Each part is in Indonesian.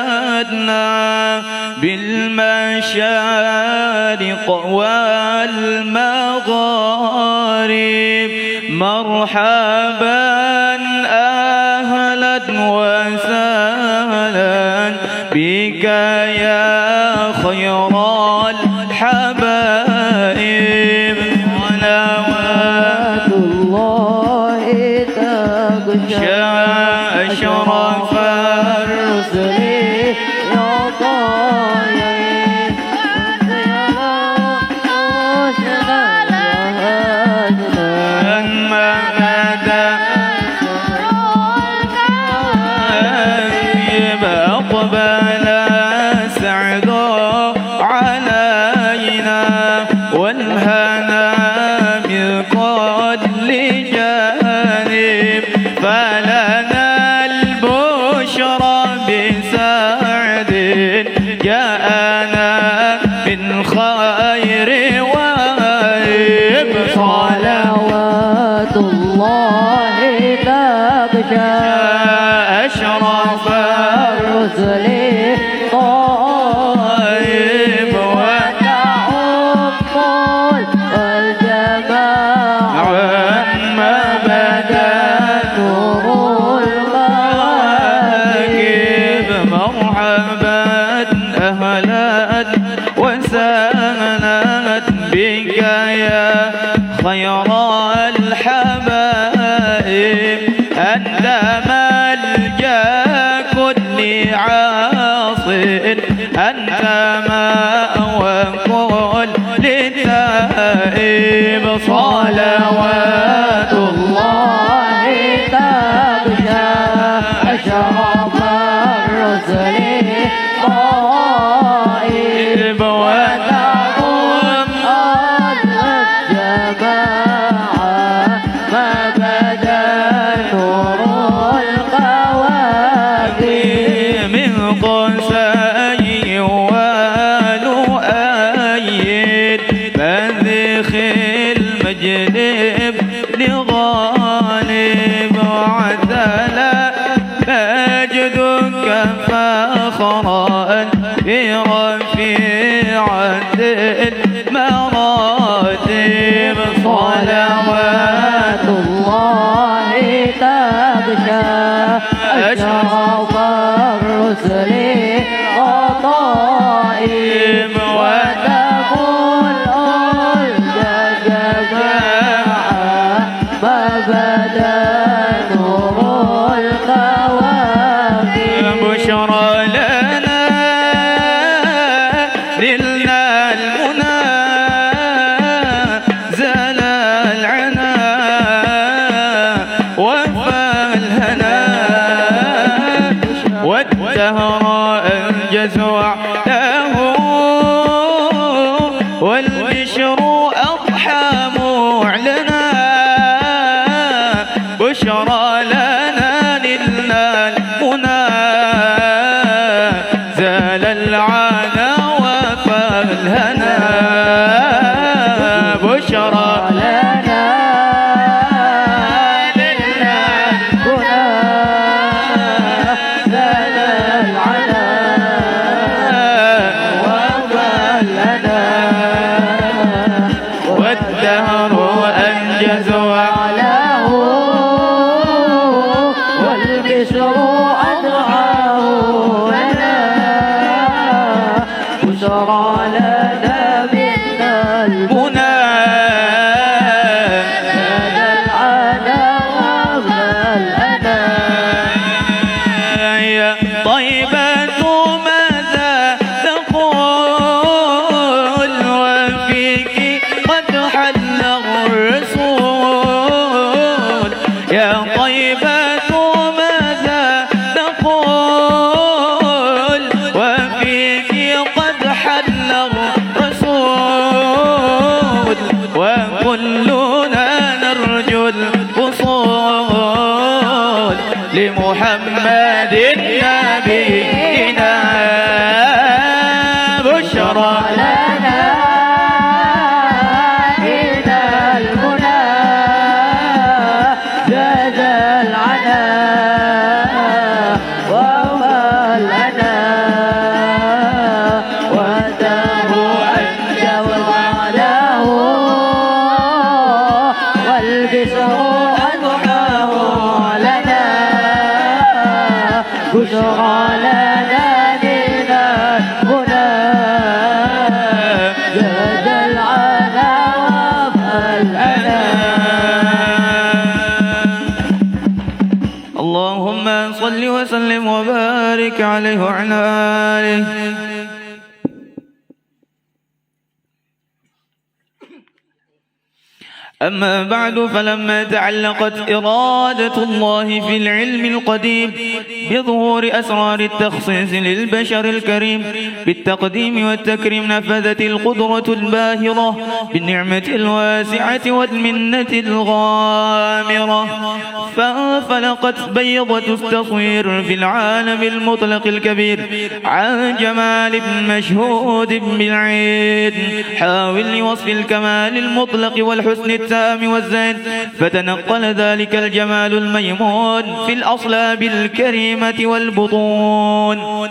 واتجدنا بالمشارق والمغارب مرحبا أهلا وسهلا بك يا خير الحبائب صلوات الله تغشى أشرف الرسل يا طيب أقبل السعد علينا والهنا من كل جانب فلنا البشرى بسعد جاءنا من خير وهيب صلوات الله تغشى أشرف الرسل طيب وتعم الجماعة عما بدا نور الغائب مرحبا أهلا وسهلا بك يا خير الحبائب أنت ملجأ كل عاص أنت مأوى كل تائب صلوات الله تغشى أشرف الرسل طائب وتعم الجماعة ما بدا نور القواقب من قصي ولؤيد بذخ المجلب لغالب وعدل مجدك فخرا في رفيعة المراتب صلوات الله تغشى أشرف الرسل وطائب وتقول الجماعة ما بدا نور القواقب بشرى لنا نلنا المنى زال العنا وفى الهنا والدهر أنجز وعده والبشر أضحى معلنا بشرى لنا نلنا المنى زال العنا وفى الهنا بشرى لنا نلنا المنى زال العنا وفى الهنا والدهر أنجز وعلاه والبشر أدعاه لنا بشرى لنا منا المنى زاد العنا وأغنى الأنا يا طيبة ماذا تقول وفيك قد حل الرسول يا طيبة ماذا تقول وفيك قد حل الرسول وكلنا نرجو الوصول لمحمد نبينا بشرى لنا إلى المنى زاد العنا وما بشرى لنا من المنى جاد العلا وفالأنا. اللهم صل وسلم وبارك عليه وعلى آله. أما بعد، فلما تعلقت إرادة الله في العلم القديم بظهور أسرار التخصيص للبشر الكريم بالتقديم والتكريم، نفذت القدرة الباهرة بالنعمة الواسعة والمنة الغامرة، فانفلقت بيضة التصوير في العالم المطلق الكبير عن جمال مشهود بالعين، حاول لوصف الكمال المطلق والحسن التام والزين، فتنقل ذلك الجمال الميمون في الأصلاب الكريمة والبطون،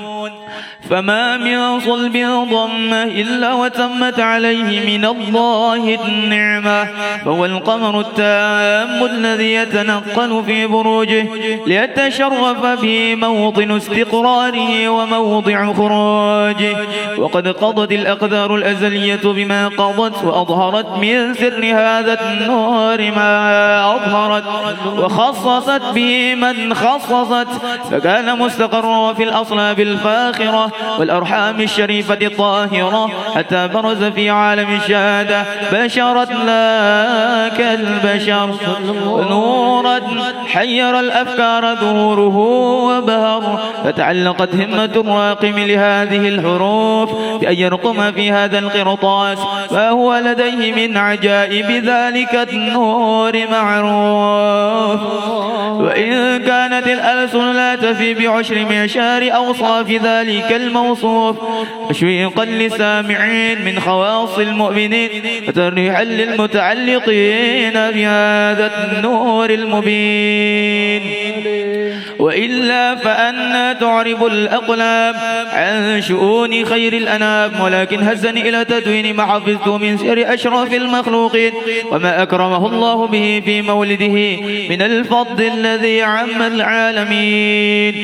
فما من صلب ضم إلا وتمت عليه من الله النعمة، فهو القمر التام الذي يتنقل في بروجه ليتشرف به موطن استقراره وموضع خروجه. وقد قضت الأقدار الأزلية بما قضت، وأظهرت من سر هذا النور ما أظهرت، وخصصت به من خصصت، فكان مستقرا في الأصلاب الفاخرة والأرحام الشريفة الطاهرة، حتى برز في عالم الشهادة بشرا لا كالبشر، نورا حير الأفكار ظهوره وبهر، فتعلقت همة الراقم لهذه الحروف بأن يرقم في هذا القرطاس، فهو لديه من عجائب ذلك النور معروف. وإن كانت الألسن لا تفي بعشر معشار أوصاف ذلك الموصوف، تشويقا للسامعين من خواص المؤمنين، وتريحا للمتعلقين بهذا النور المبين، وإلا فأنا تعرب الأقلام عن شؤون خير الأنام، ولكن هزني إلى تدوين ما حفظته من سير أشرف المخلوقين وما أكرمه الله به في مولده من الفضل الذي عم العالمين،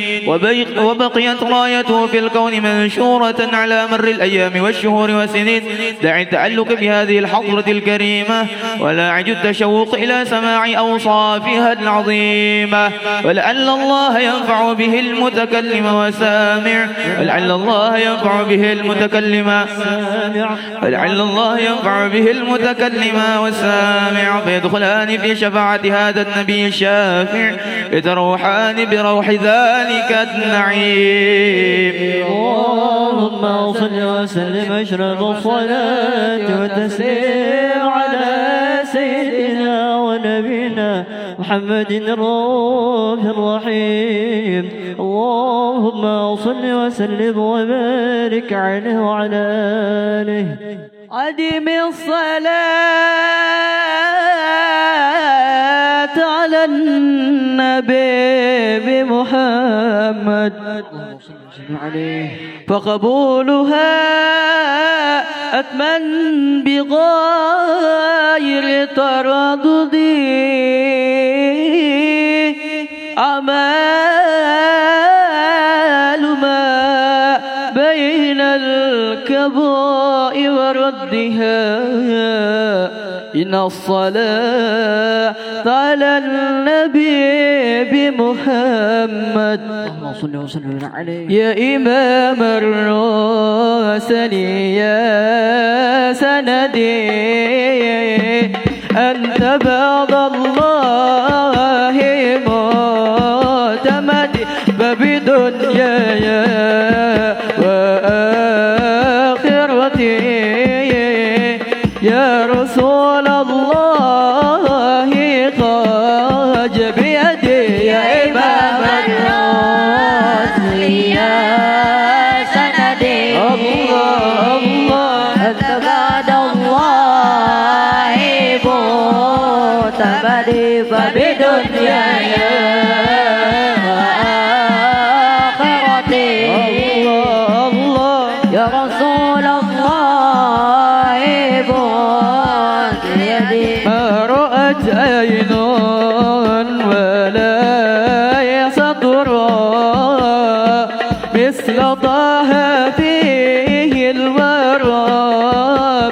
وبقيت رايته في الكون منشورة على مر الأيام والشهور والسنين. دع التعلق بهذه الحضرة الكريمة ولاعج التشوق إلى سماع أوصافها العظيمة، ولعل الله ينفع به المتكلم والسامع، ولعل الله ينفع به المتكلم، ولعل الله ينفع به المتكلم والسامع، فيدخلان في شفاعة هذا النبي الشافع، يتروحان بروح ذلك النعيم. اللهم صل وسلم أشرف الصلاة والتسليم على سيدنا ونبينا محمد الرؤوف الرحيم. اللهم صل وسلم وبارك عليه وعلى آله. عدم الصلاة على النبي محمد فقبولها أتمن بغير تردد، أعمال ما بين الكباء وردها، إن الصلاة على النبي بمحمد اللهم صل وسلم عليه يا إمام الرسل يا سندي، أنت بعد الله معتمدي، فبدنياي وآخرتي يا رسول الله خاج بيدي، يا إمام الرسل يا سندي، الله الله أنت بعد الله معتمدي، فبدنياي وآخرتي الله الله يا رسول الله ما رأت عين ولا سطر مثل طه فيه الورى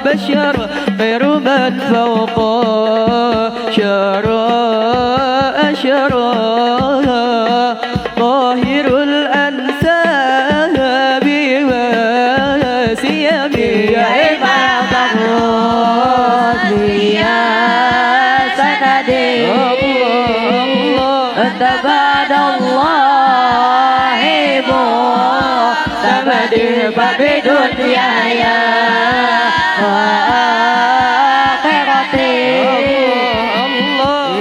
بشر غير من فوق شرى أشرى طاهر الأنساب وسيم يا عباد الرحمن يا سندي أنت بعد الله معتمدي فبدنياي وآخرتي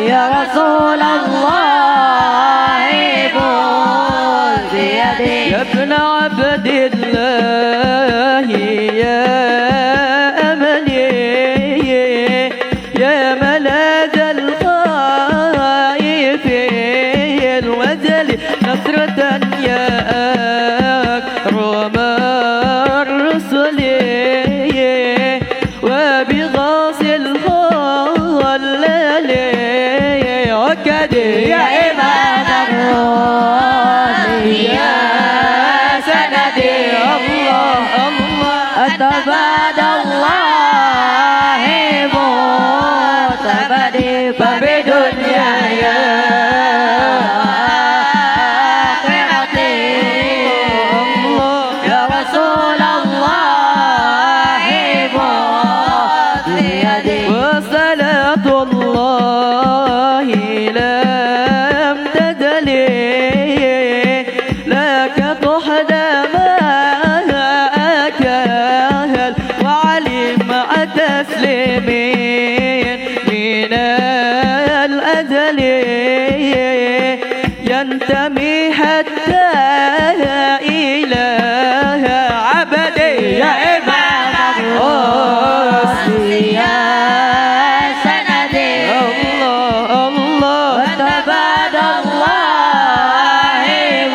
يا رسول الله بيدي يا ابن عبد الله يا أملي يا ملاذ الخائفين وزل نصرة يا أكرم الرسل وبغاص الخلل وكدي يا إمام الرسل يا سندي الله الله أنت بعد الله معتمدي فبدنياي وآخرتي يا رسول الله بيدي وصلاة الله لم تزل لك تحدى ما أكل وعلم تسليمين من الأزل ينتمي حتى إلى عبدي يا إمام الرسل يا سندي الله الله وتبعد الله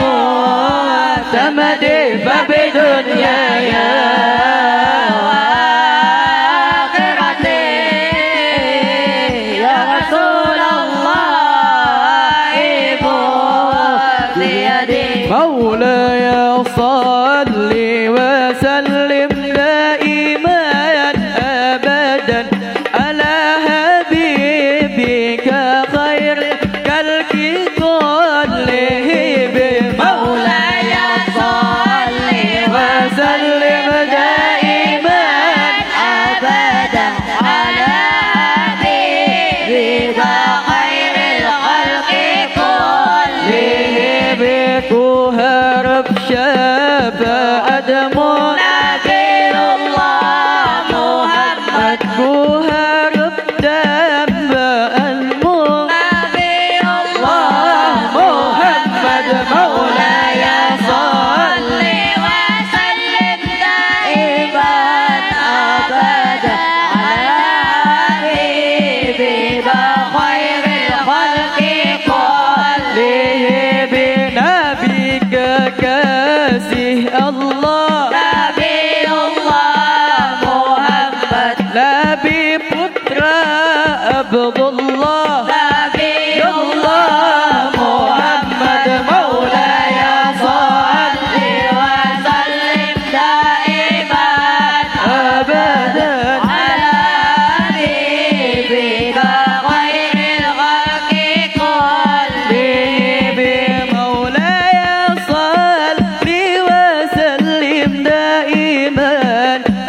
معتمدي فبدنياي وآخرتي يا رسول الله بيدي مولاي صل وسلم دائما أبدا على حبيبك خير الخلق كلهم مولاي صل وسلم دائما أبدا على حبيبك خير الخلق كلهم بكهرب شفاعة نبي الله محمد كهرب دم نبي الله محمد مولاي صل وسلم دائما أبدا على حبيبك خير الخلق كلهم بنبيك كاسه الله نبي الله محمد نبي بطر عبد الله نبي الله محمد مولاي صل وسلم دائما أبدا على حبيبك خير الخلق كلهم مولاي صل وسلم دائما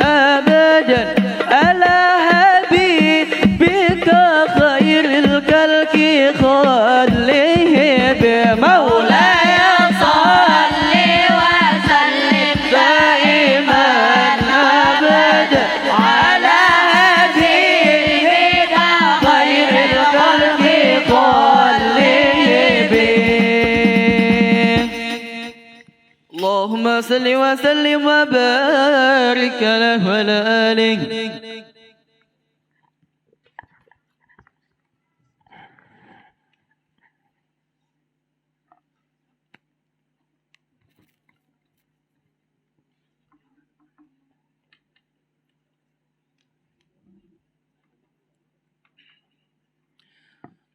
أبدا على حبيبك خير الخلق كلهم مولاي صل وسلم دائما أبدا على حبيبك خير الخلق كلهم اللهم صل وسلم وبارك له وعلى آله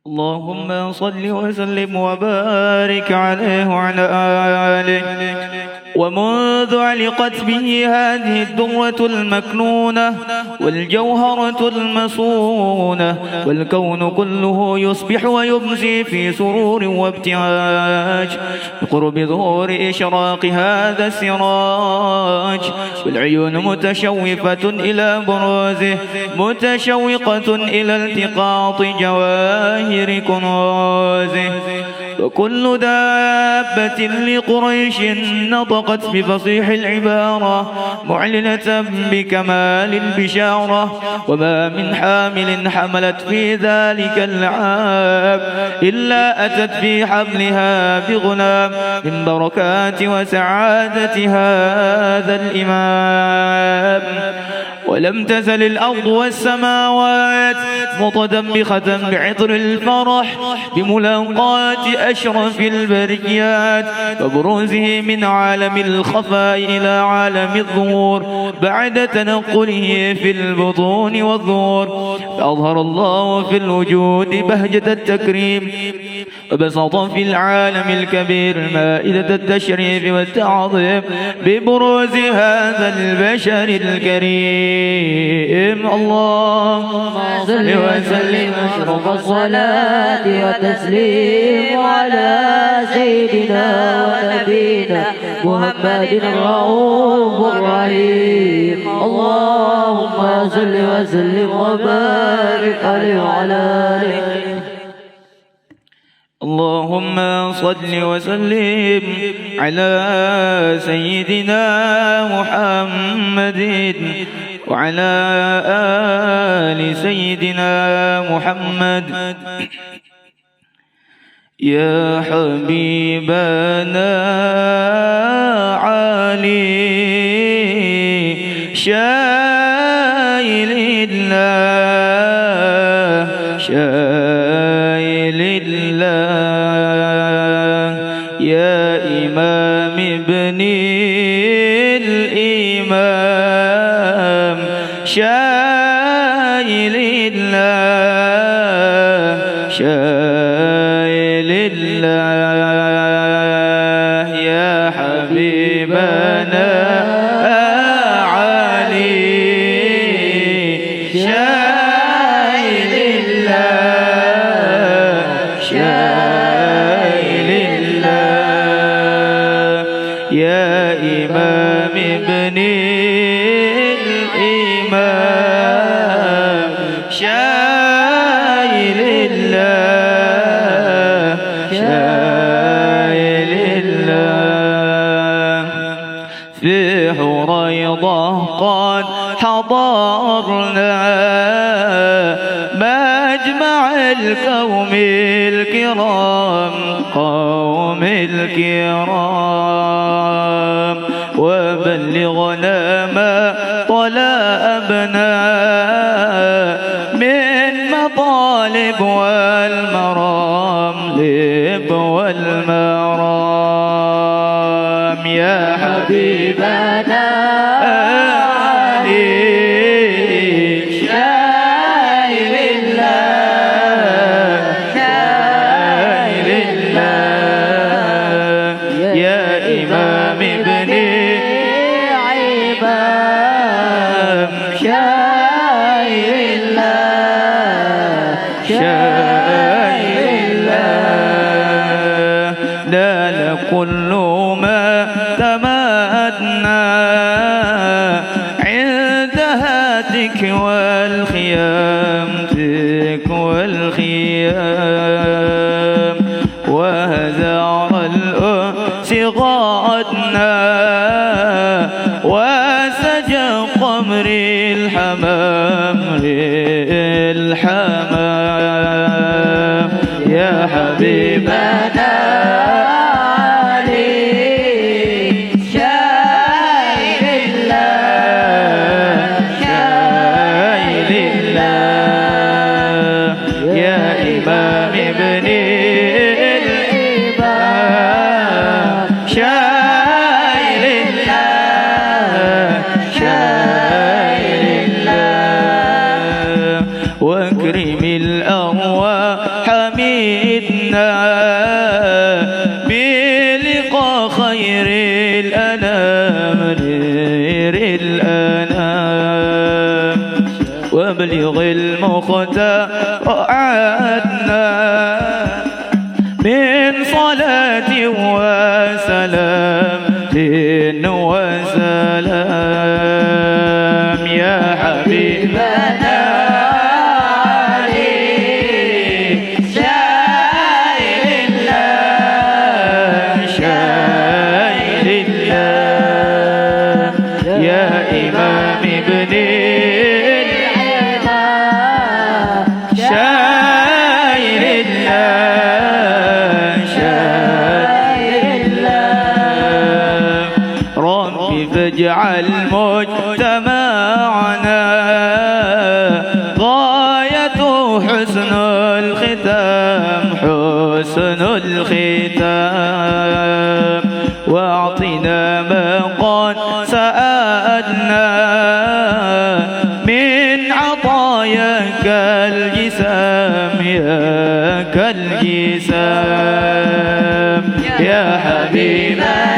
اللهم صل وسلم وبارك عليه وعلى آله ومنذ علقت به هذه الدرة المكنونة والجوهرة المصونة والكون كله يصبح ويمسي في سرور وابتهاج بقرب ظهور إشراق هذا السراج، والعيون متشوفة إلى بروزه متشوقة إلى التقاط جواهر كنوزه. وكل دابة لقريش نطقت بفصيح العبارة معلنة بكمال البشارة، وما من حامل حملت في ذلك العام إلا أتت في حملها بغلام من بركات وسعادة هذا الإمام. ولم تزل الأرض والسماوات متدمخة بعطر الفرح بملاقاة أشرف البريات وبروزه من عالم الخفاء إلى عالم الظهور بعد تنقله في البطون والظهور. فأظهر الله في الوجود بهجة التكريم وبسط في العالم الكبير مائدة التشريف والتعظيم ببروز هذا البشر الكريم. اللهم صل وسلم أشرف الصلاة وتسليم على سيدنا ونبينا محمد الرؤوف الرحيم. اللهم صل وسلم وبارك عليه وعلى آله. اللهم صل وسلم على سيدنا محمد وعلى آل سيدنا محمد. يا حبيبنا علي شايل الله شايل الله يا إمام ابن الإمام شايل الله شايل الله يا حبيبنا علي شايل الله شايل الله يا إمام ابن الإمام شايل الله شايل الله. في حريضة قد حضرنا مجمع القوم الكرام قوم الكرام وبلغنا ما طلبنا من مطالب والمرام لب والمرام يا حبيبنا علي شايل الله شايل الله يا إمام ابن عبام شايل الله شايل الله نال كل ما تمادنا عند هاتك والخيام تك والخيام وهزار الأنس غادنا وسجى قمر الحمام الحمام يا حبيبنا علي شايل الله شايل الله يا إمام ابن الإمام شايل الله شايل الله واكرم الأرواح حميدنا خير الأنام خير الأنام وابلغ المختار عنا من صلاة وسلام وسلام يا حبيبنا اجعل مجتمعنا غايته حسن الختام حسن الختام واعطنا ما قد سألنا من عطاياك الجسام يا كالجسام يا حبيبنا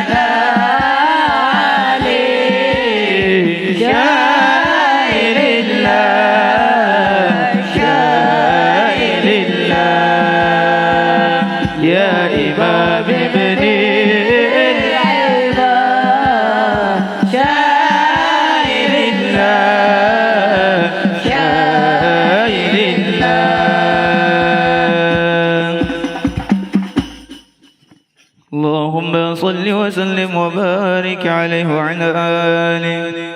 اللهم صل وسلم وبارك عليه وعلى آله.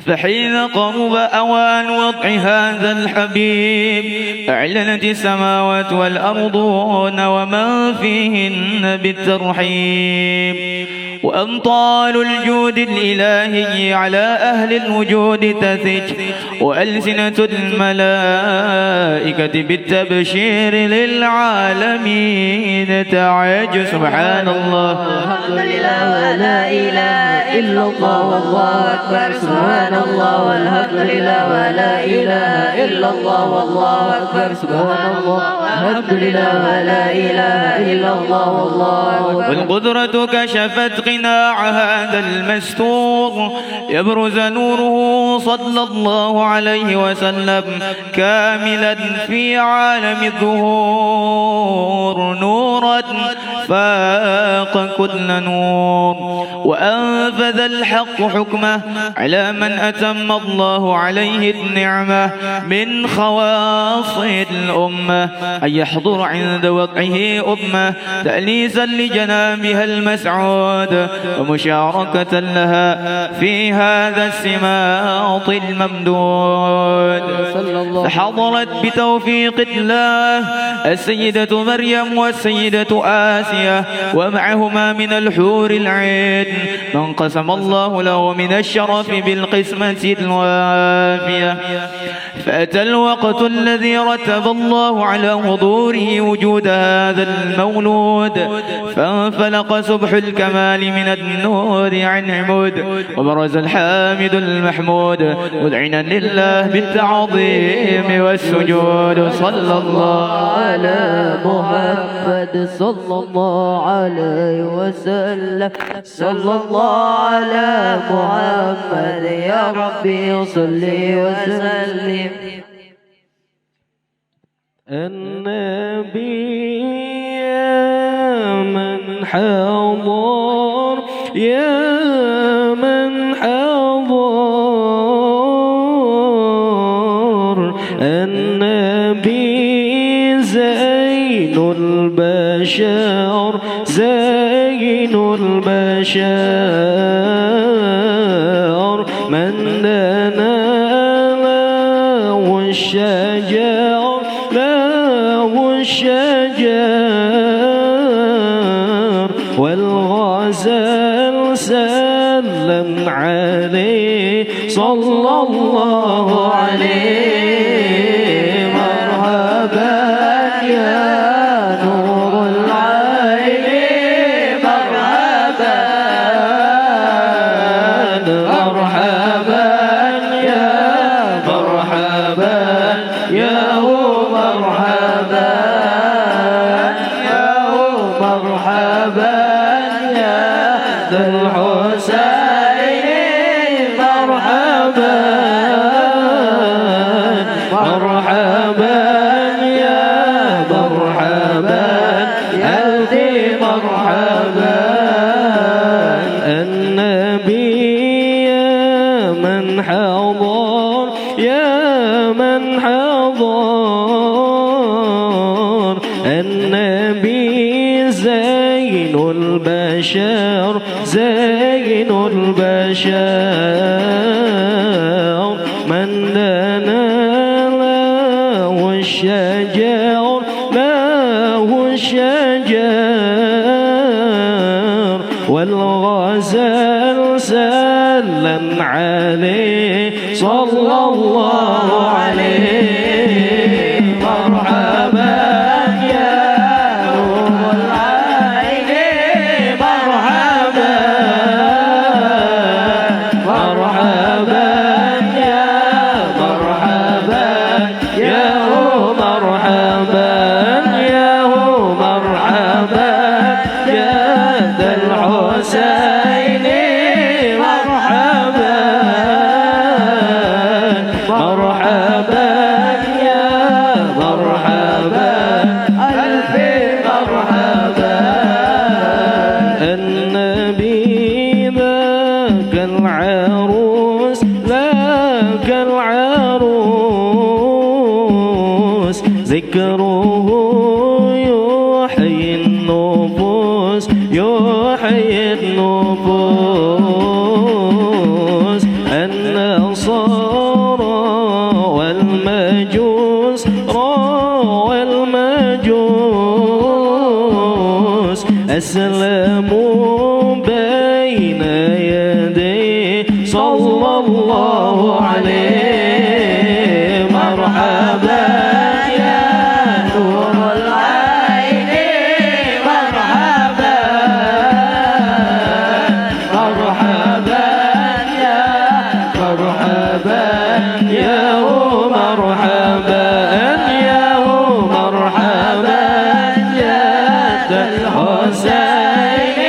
فحين قرب أوان وضع هذا الحبيب أعلنت السماوات والأرضون ومن فيهن بالترحيب وأمطار الجود الإلهي على أهل الوجود تثج وألسنة الملائكة بالتبشير للعالمين تعج سبحان الله الحمد لله ولا إله إلا الله والله أكبر سبحان الله والحمد لله ولا إله إلا الله والله أكبر سبحان الله الحمد لله ولا إله إلا الله والله أكبر. والقدرة كشفت قناع هذا المستور يبرز نوره صلى الله عليه وسلم كاملا في عالم الظهور نورا فاق كل نور وأنفذ الحق حكمه على من أتم الله عليه النعمة من خواص الأمة أن يحضر عند وضعه أمة تأليسا لجنابها المسعود ومشاركة لها في هذا السماط الممدود فحضرت بتوفيق الله السيدة مريم والسيدة آسيا ومعهما من الحور العين من قسم الله له من الشرف بالقسمة الوافية فأتى الوقت الذي رتب الله على حضوره وجود هذا المولود فانفلق سبح الكمال من النور عن عمود وبرز الحامد المحمود مذعنا لله بالتعظيم والسجود صلى الله على محمد صلى الله عليه وسلم صلى الله على محمد يا ربي صل وسلم. النبي يا من حضر يا من حضر النبي زين البشر زين البشر من لنا له الشجر له الشجر والغزال سلم عليه صلى الله عليه مرحبا يا نور العين مرحبا مرحبا يا يا من حضر النبي زين البشر زين البشر من لنا له الشجر له الشجر والغزال سلم عليه صلى الله عليه مرحبا يا نور العين مرحبا مرحبا يا مرحبا يا مرحبا يا مرحبا يا ذا الحسين مرحبا مرحبا يا مرحبا ألف مرحبا النبي ذاك العروس ذاك العروس ذكره يحيي النفوس يحيي النفوس النصارى والمجوس والمجوس أسلموا بين يديه صلى الله عليه مرحبا يا نور العين مرحبا مرحبا يا مرحبا يا مرحبا يا مرحبا يا ذا الحسين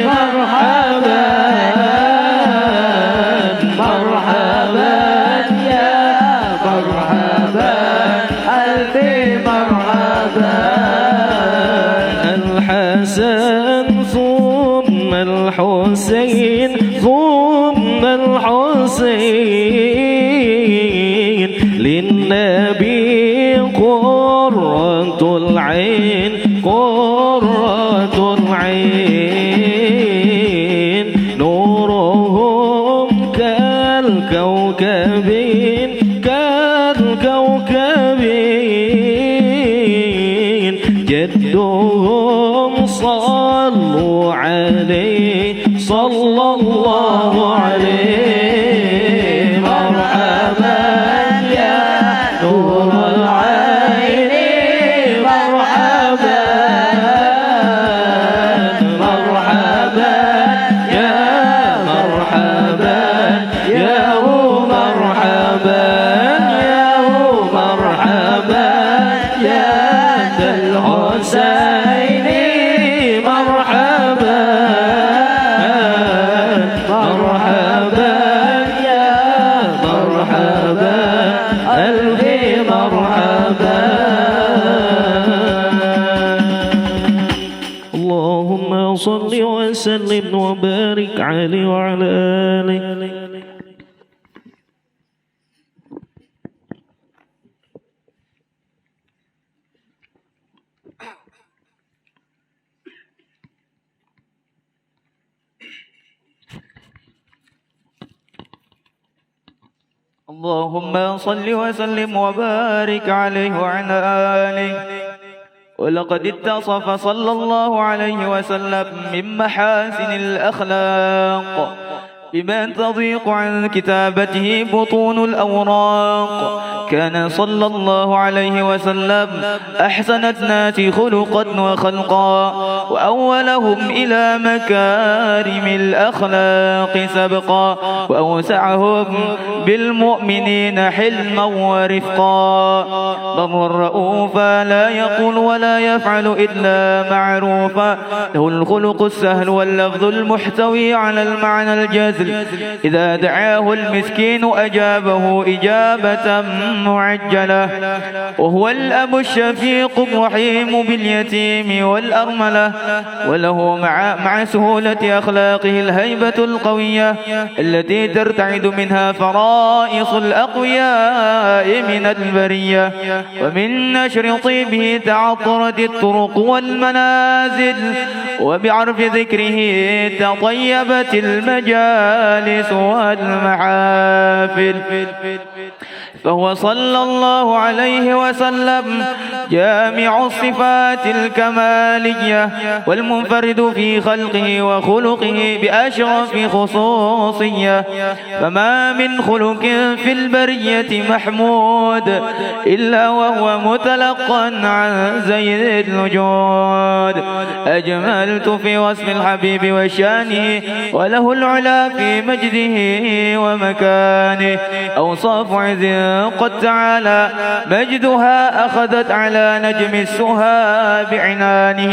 مرحبا مرحبا يا مرحبا ألف مرحبا الحسن ثم الحسين ثم الحسين للنبي قرة العين قرة العين نورهم كالكوكبين كالكوكبين جدهم صلوا عليه صلى الله عليه مرحبا يا نور العين مرحبا مرحبا يا مرحبا يا مرحبا يا مرحبا يا ذا الحسين مرحبا مرحبا يا مرحبا ألف مرحبا اللهم صل وسلم وبارك عليه وعلى آله اللهم صل وسلم وبارك عليه وعلى آله. ولقد اتصف صلى الله عليه وسلم من محاسن الأخلاق بما تضيق عن كتابته بطون الأوراق. كان صلى الله عليه وسلم أحسن الناس خلقا وخلقا وأولهم إلى مكارم الأخلاق سبقا وأوسعهم بالمؤمنين حلما ورفقا. برا رؤوفا لا يقول ولا يفعل إلا معروفا. له الخلق السهل واللفظ المحتوي على المعنى الجزل. إذا دعاه المسكين أجابه إجابة معجلة، وهو الأب الشفيق الرحيم باليتيم والأرملة، وله مع سهولة أخلاقه الهيبة القوية التي ترتعد منها فرائص الأقوياء من البرية، ومن نشر طيبه تعطرت الطرق والمنازل، وبعرف ذكره تطيبت المجالس والمحافل. فهو صلى الله عليه وسلم جامع الصفات الكمالية والمنفرد في خلقه وخلقه بأشرف خصوصية، فما من خلق في البرية محمود إلا وهو متلقى عن زيد الوجود. أجملت في وصف الحبيب وشانه، وله العلا في مجده ومكانه، أوصاف عز قد تعالى مجدها أخذت على نجم السها بعنانه،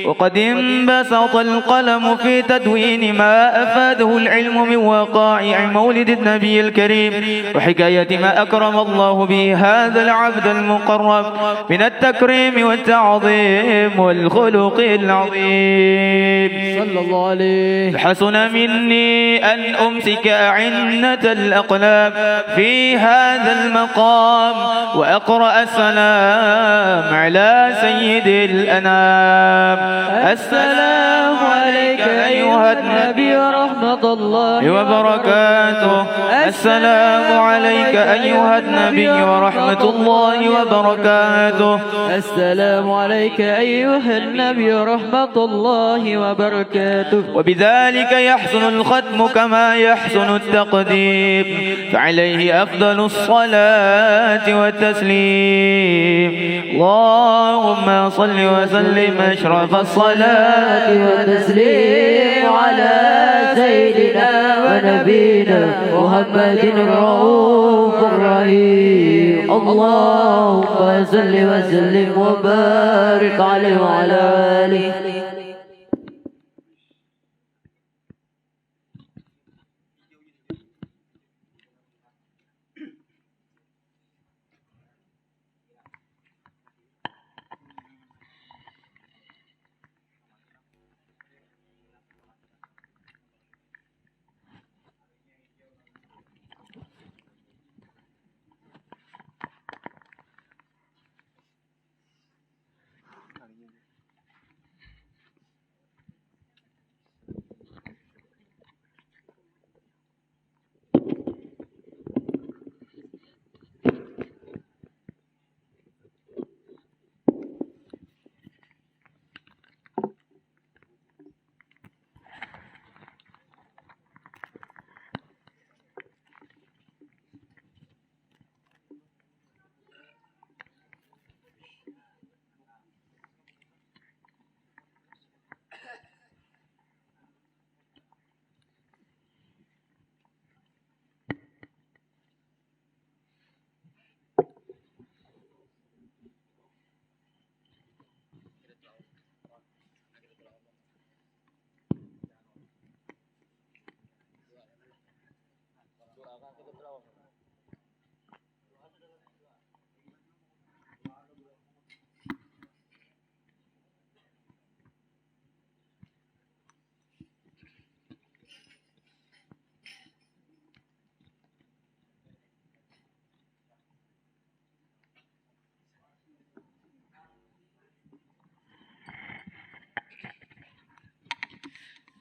وقد انبسط القلم في تدوين ما أفاده العلم من وقائع مولد النبي الكريم، وحكاية ما أكرم الله به هذا العبد المقرب من التكريم والتعظيم والخلق العظيم صلى الله عليه. حسن مني أن أمسك أعنة الأقلام في هذا المقام وأقرأ السلام على سيد الأنام. السلام عليك أيها النبي ورحمة الله وبركاته. السلام عليك أيها النبي ورحمة الله وبركاته. السلام عليك أيها النبي ورحمة الله وبركاته. وبذلك يحسن الختم كما يحسن التقديم، فعليه أفضل الصلاة والتسليم. اللهم صل وسلم أشرف الصلاة والتسليم على سيدنا ونبينا محمد الرؤوف الرحيم. اللهم صل وسلم وبارك عليه وعلى آله.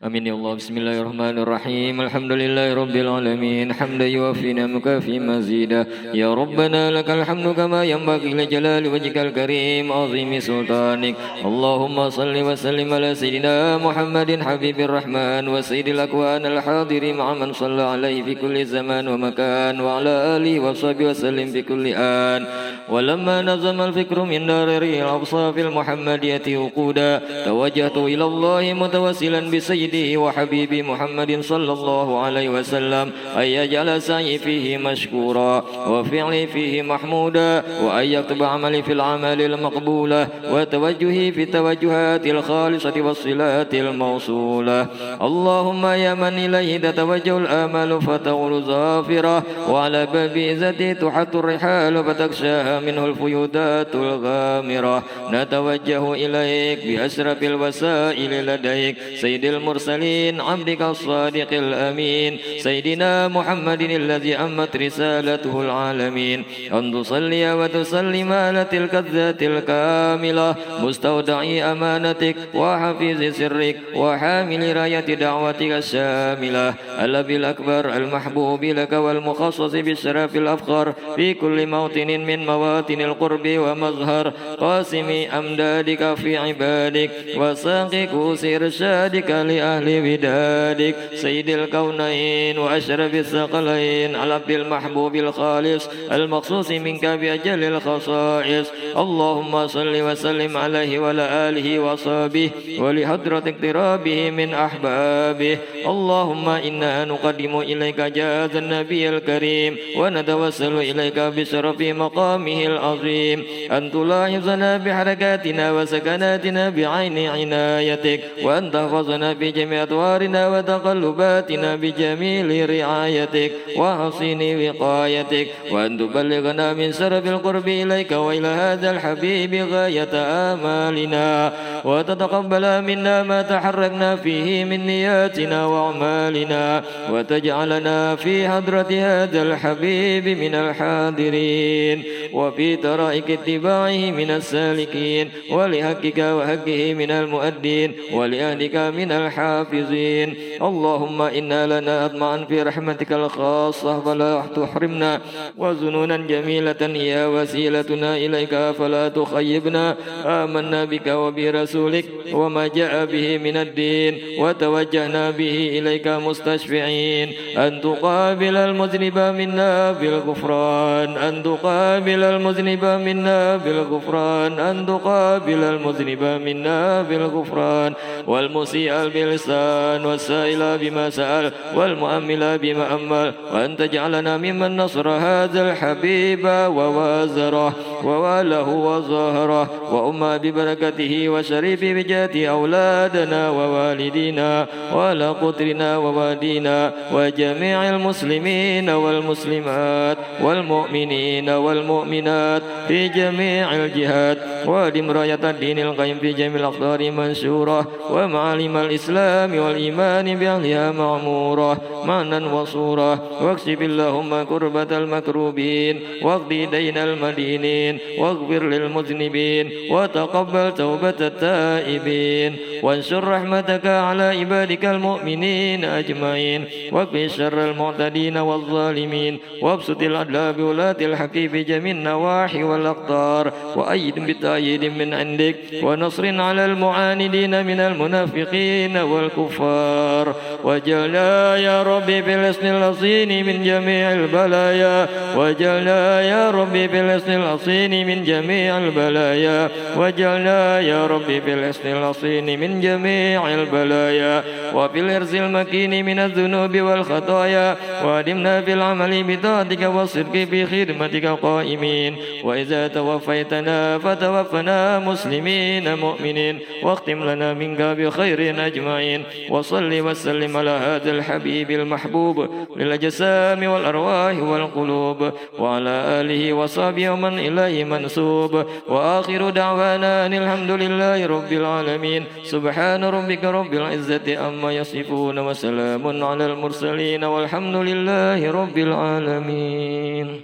Amin ya Allah. Bismillahirrahmanirrahim. Alhamdulillahi rabbil alamin. Hamdan yuwaffi ni'amaka fi mazida. Ya Rabbana lakal hamdu kama yanbaghi li jalali wajhikal karim azimi sultanik. Allahumma salli wa sallim ala sayyidina Muhammadin habibir rahman wa sayyidil akwan al hadiri ma'a man shalla alaihi fi kulli zaman wa makan wa ala alihi wa sahbihi wa sallim fi kulli an. Walamma nazama al-fikru min darari al-awsaf al-muhammadiyati uquda tawajjahtu ila Allah mutawassilan bi sayyidina سيدي وحبيبي محمد صلى الله عليه وسلم أن يجعل سعي فيه مشكورا وفعلي فيه محمودا وأن يكتب عملي في الأعمال المقبولة وتوجهي في التوجهات الخالصة والصلات الموصولة. اللهم يا من إليه تتوجه الآمال فتغل ظافرة وعلى باب عزتي تحط الرحال فتغشاها منه الفيودات الغامرة. نتوجه إليك بأشرف الوسائل لديك سيد المرسلين عبدك الصادق الأمين سيدنا محمد الذي أمت رسالته العالمين أن تصلي وتسلم على تلك الذات الكاملة مستودع أمانتك وحفيظ سرك وحامل راية دعوتك الشاملة الأبي الأكبر المحبوب لك والمخصص بالشرف الأفخر في كل موطن من مواطن القرب ومظهر قاسم أمدادك في عبادك وساق كوس إرشادك لأهل بدادك سيد الكونين وأشرف الثقلين العبد المحبوب الخالص المخصوص منك بأجل الخصائص. اللهم صل وسلم عليه وعلى آله وصحبه ولحضرة اقترابه من أحبابه. اللهم إنا نقدم إليك جاز النبي الكريم ونتوسل إليك بشرف مقامه العظيم أن تلاحظنا بحركاتنا وسكناتنا بعين عنايتك وأن تحفظنا بجميع أطوارنا وتقلباتنا بجميل رعايتك وحسن وقايتك وأن تبلغنا من شرف القرب إليك وإلى هذا الحبيب غاية آمالنا وتتقبل منا ما تحركنا فيه من نياتنا وأعمالنا وتجعلنا في حضرة هذا الحبيب من الحاضرين وفي طرائق اتباعه من السالكين ولحقك وحقه من المؤدين ولأهلك من الحافظين. اللهم إنا لنا أطمعا في رحمتك الخاصة فلا تحرمنا وزنونا جميلة هي وسيلتنا إليك فلا تخيبنا. آمنا بك وبرسولك وما جاء به من الدين وتوجهنا به إليك مستشفعين أن تقابل المذنب منا بالغفران أن تقابل المذنب منا بالغفران أن تقابل المذنب منا بالغفران والمسيء باللسان والسائل بما سأل والمؤمل بما أمل وأن تجعلنا ممن نصر هذا الحبيب ووازره وواله وظاهره وأما ببركته وشريف بجاه أولادنا ووالدينا ولا قدرنا ووالدينا وجميع المسلمين والمسلمات والمؤمنين والمؤمنات في جميع الجهات وادم راية الدين القيم في جميع الأقطار منشورة ومعالم الإسلام والإيمان بأهلها معمورة معنا وصورة واكشف اللهم كربة المكروبين واقضي دين المدينين واغفر للمذنبين وتقبل توبة التائبين وانشر رحمتك على عبادك المؤمنين أجمعين واكفي شر المعتدين والظالمين وابسط العدل بولاة الحق في جميع النواحي والأقطار وأيد بتأييد من عندك ونصر على المعاندين من المنافقين والكفار وجعلنا يا ربي بالحسن الحصين من جميع البلايا وجعلنا يا ربي بالحسن الحصين من جميع البلايا وجعلنا يا ربي بالحسن الحصين من جميع البلايا وفي الحرص المكين من الذنوب والخطايا وادمنا في العمل بطاعتك والصدق في خدمتك قائمين وإذا توفيتنا فتوفنا مسلمين مؤمنين واختم لنا منك بخير أجمعين وصل وسلم على هذا الحبيب المحبوب للأجسام والأرواح والقلوب وعلى آله وصحبه ومن إليه منسوب وآخر دعوانا أن الحمد لله رب العالمين سبحان ربك رب العزة أما يصفون وسلام على المرسلين والحمد لله رب العالمين.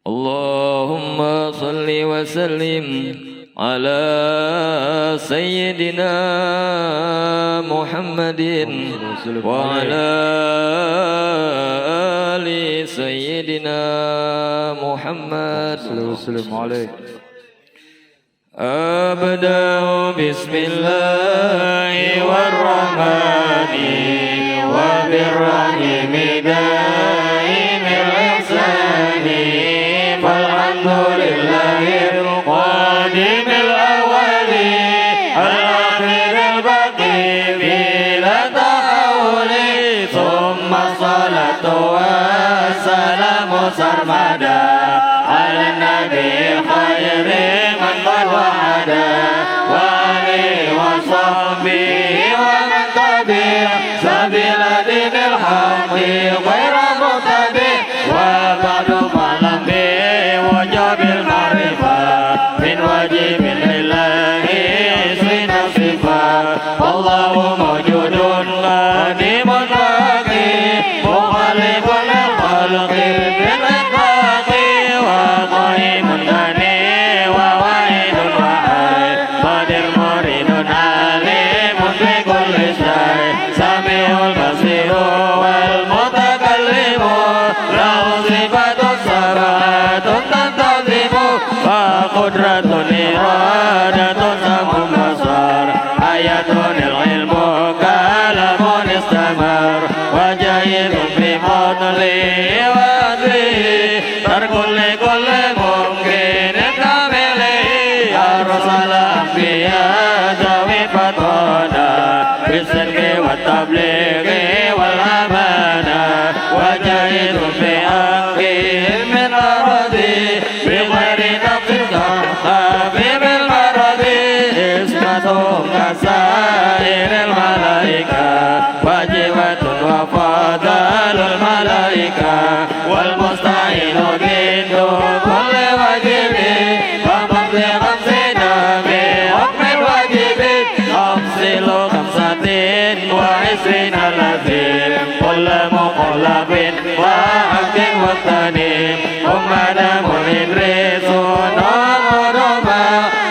اللهم صل وسلم على سيدنا محمد وعلى آل سيدنا محمد وسلم عليه. أبدأ بسم الله والرحمن وبالرحيم دائم القديم الأول الآخر الباقي بلا تحول ثم الصلاة والسلام سرمدا على النبي خير من قد وحدا وآله وصحبه ومن تبع سبيل دين الحق غير متبع وبعد فلم بوجب المعرفة من واجب لله اسم صفة والله موجود قديم باقي مخالف للخلق بالإطلاق وقائم غني وواحد وحي قادر مريد عليم بكل شيء سميع البصير والمتكلم له صفات سبعة تنتظم وقدرة إرادة سمع بصر حياة العلم كلام استمر وجيد بفضله وعدله ترك لكل ممكن كامله أرسل أنبياء ذوي فتوانا بالصدق والتبليغ والأمانة وجيد بحقهم من أرضه بغير نقص خفيف المرض اسمتهم كسائر الملائكة واجبة وفضل الملائكة والمستعين جند كل واجب ومضي خمسين بحكم الواجب أفصل 25 لذيذ كل مقلب وعبد والتنين ثم آدم إدريس نورما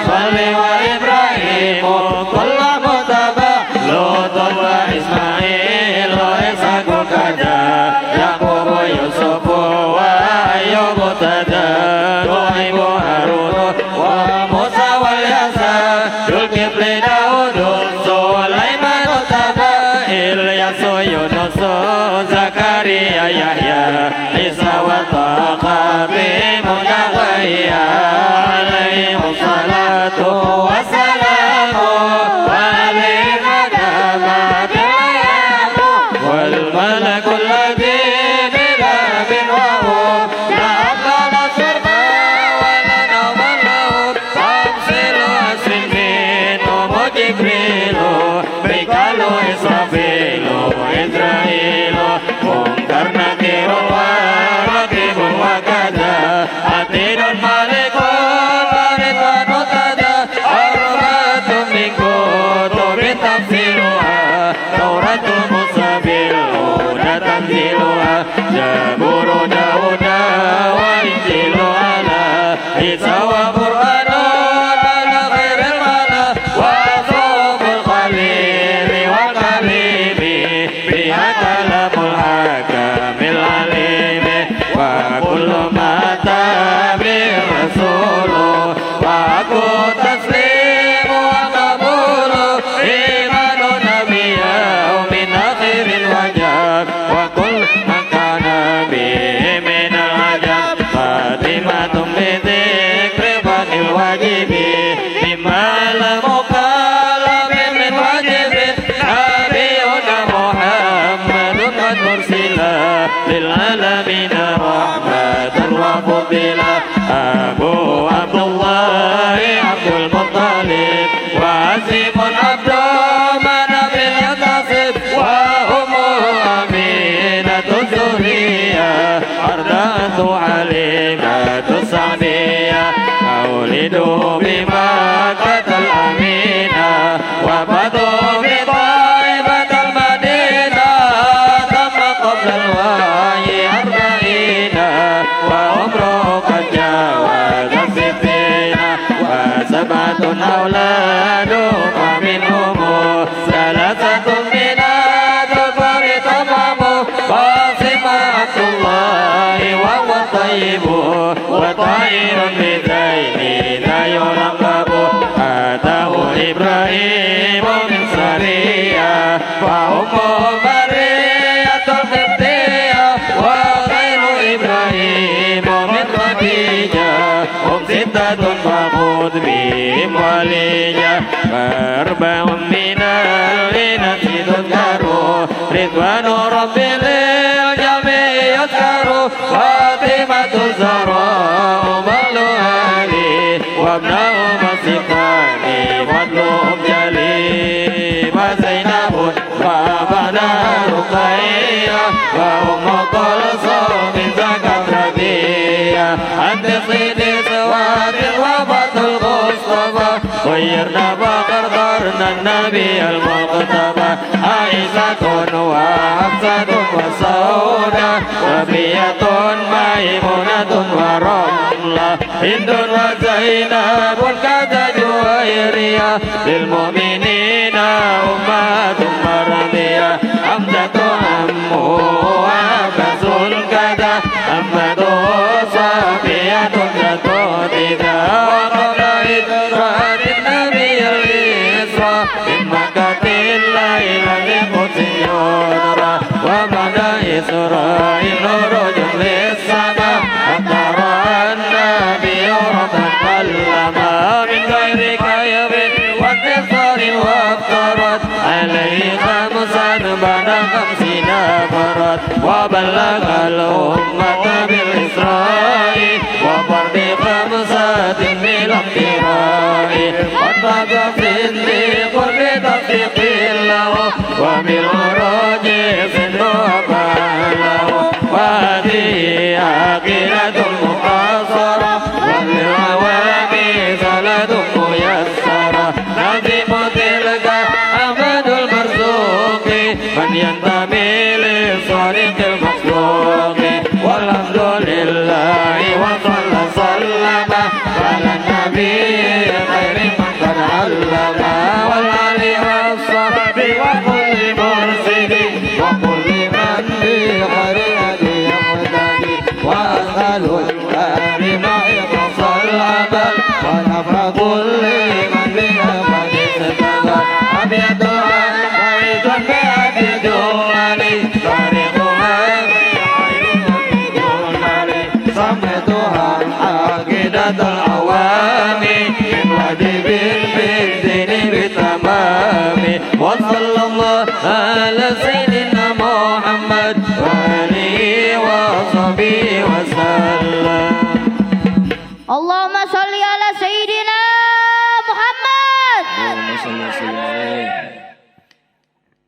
صل وإبراهيم كل متبع لوط وإسماعيل وإسحاق كذا يعقوب يوسف وأيوب تدا شعيب هارون وموسى واليسع ذو الكفل داود سليمان تبا إلياس يونس زكريا يحيى عيسى وطه خاتم نبيا عليهم الصلاة والسلام وعليهم مدامات الأيام والملك الذي بلا وهو لا أقل الشرطة ولا نوم له أمثل أسر منهم جبريل ميكال إسرافيل إسرائيل منكر نكير ورقيب وكذا عتيد مالك وارث وكذا أربعة من كتب تفسيرها توراة موسى بالهدى تنزيلها زبور داود وإنجيل على عيسى وقرآن على خير الملا وصوم الخليل والكريم فيها كلام الحكم العليم وكل ما تابع الرسول وأكو تسليم وقبول إيمان نبيه من آخر الوجب وكل من كان به من العجب خاتمة بذكر باقي الواجب مما لم قال من واجب نبينا محمد قد أرسل للعالمين رحمة وفضيلة أبو عبد الله عبد المطلب وعزيم عبد مناف ينتصب وأمه أمينة الذرية أرضعة عليمة السعدية مولده بمكة الأمينة وفاته بطيبة المدينة تم قبل الوحي 40 وعمره قد جاوز 60 وسبعة أولاد ومنهم 3 من الذكر تمام قاسم عبد الله وهو الطيب وطائر بذيل لا يرقب أتاه إبراهيم من سرية وأمه مرية القبطية وغير إبراهيم من خديجة هم 6 فخذ بهم وليا فأربع من الإنس تذكر رضوان ربي للجميع يذكر فاطمة الزهراء مولها لي وابنهم الثقان فضلهم جليل وزينب وابنها رقية وأم كلثوم زكت ربيع أنت صيدي سواد وفاة المصطفى خيرنا فقدرنا النبي المقتبى عائشة وحفصة وسودة ربيعة ميمونة ورملة هند وزينب كذا جويرية للمؤمنين أمة مرضية حمزة عمه وعباس كذا أحمد صفية كتوتها وقبل إسراء النبي الإسراء من مكة الليل لقدس يدرى وبعد إسرائيل رجل للسماء حتى رأى النبي ربا كلما من غير كيف واتصال وافترت عليه خمسا بعد 50 فرد وبلغ الأمة بالإسراء وفرد 5 بالاقتراء واتبع في الصديق بتصديق له وبالعروج سن وفعله وهذه عقيدة مقاصرة وللعوام سند ميسرة نظيم تلك أحمد المرزوق من ينتمي للصادق المخلوق والحمد لله وصلى سلم على النبي خير من قد علم والآل والصحب وكل مرشد وكل من بخير هدي يقتدي وأسأل الكريم يتصل العمل ونفع كل من بها قد استفاد أبيضها بعيد بأبي جمالي طريقها سميتها عقيدة العوام من واجب بالدين بتمام وصلى الله على سيدنا محمد وآله وصحبه وسلم. اللهم صل على سيدنا محمد. اللهم صل وسلم عليه.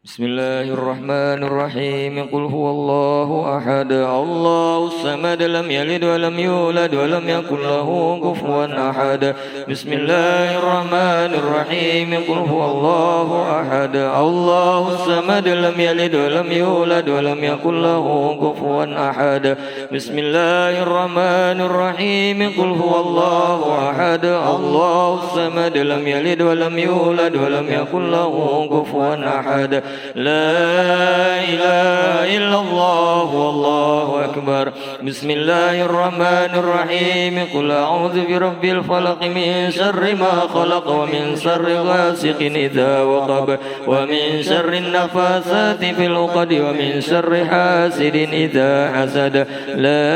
بسم الله الرحمن الرحيم قل هو الله أحد الله الصمد لم يلد ولم يولد ولم يكن له كفوا أحد بسم الله الرحمن الرحيم قل هو الله أحد الله الصمد لم يلد ولم يولد ولم يكن له كفوا أحد بسم الله الرحمن الرحيم قل هو الله أحد الله الصمد لم يلد ولم يولد ولم يكن له كفوا أحد لا إله إلا الله والله أكبر بسم الله الرحمن الرحيم قل أعوذ برب الفلق من شر ما خلق ومن شر غاسق إذا وقب ومن شر النفاثات في العقد ومن شر حاسد إذا حسد لا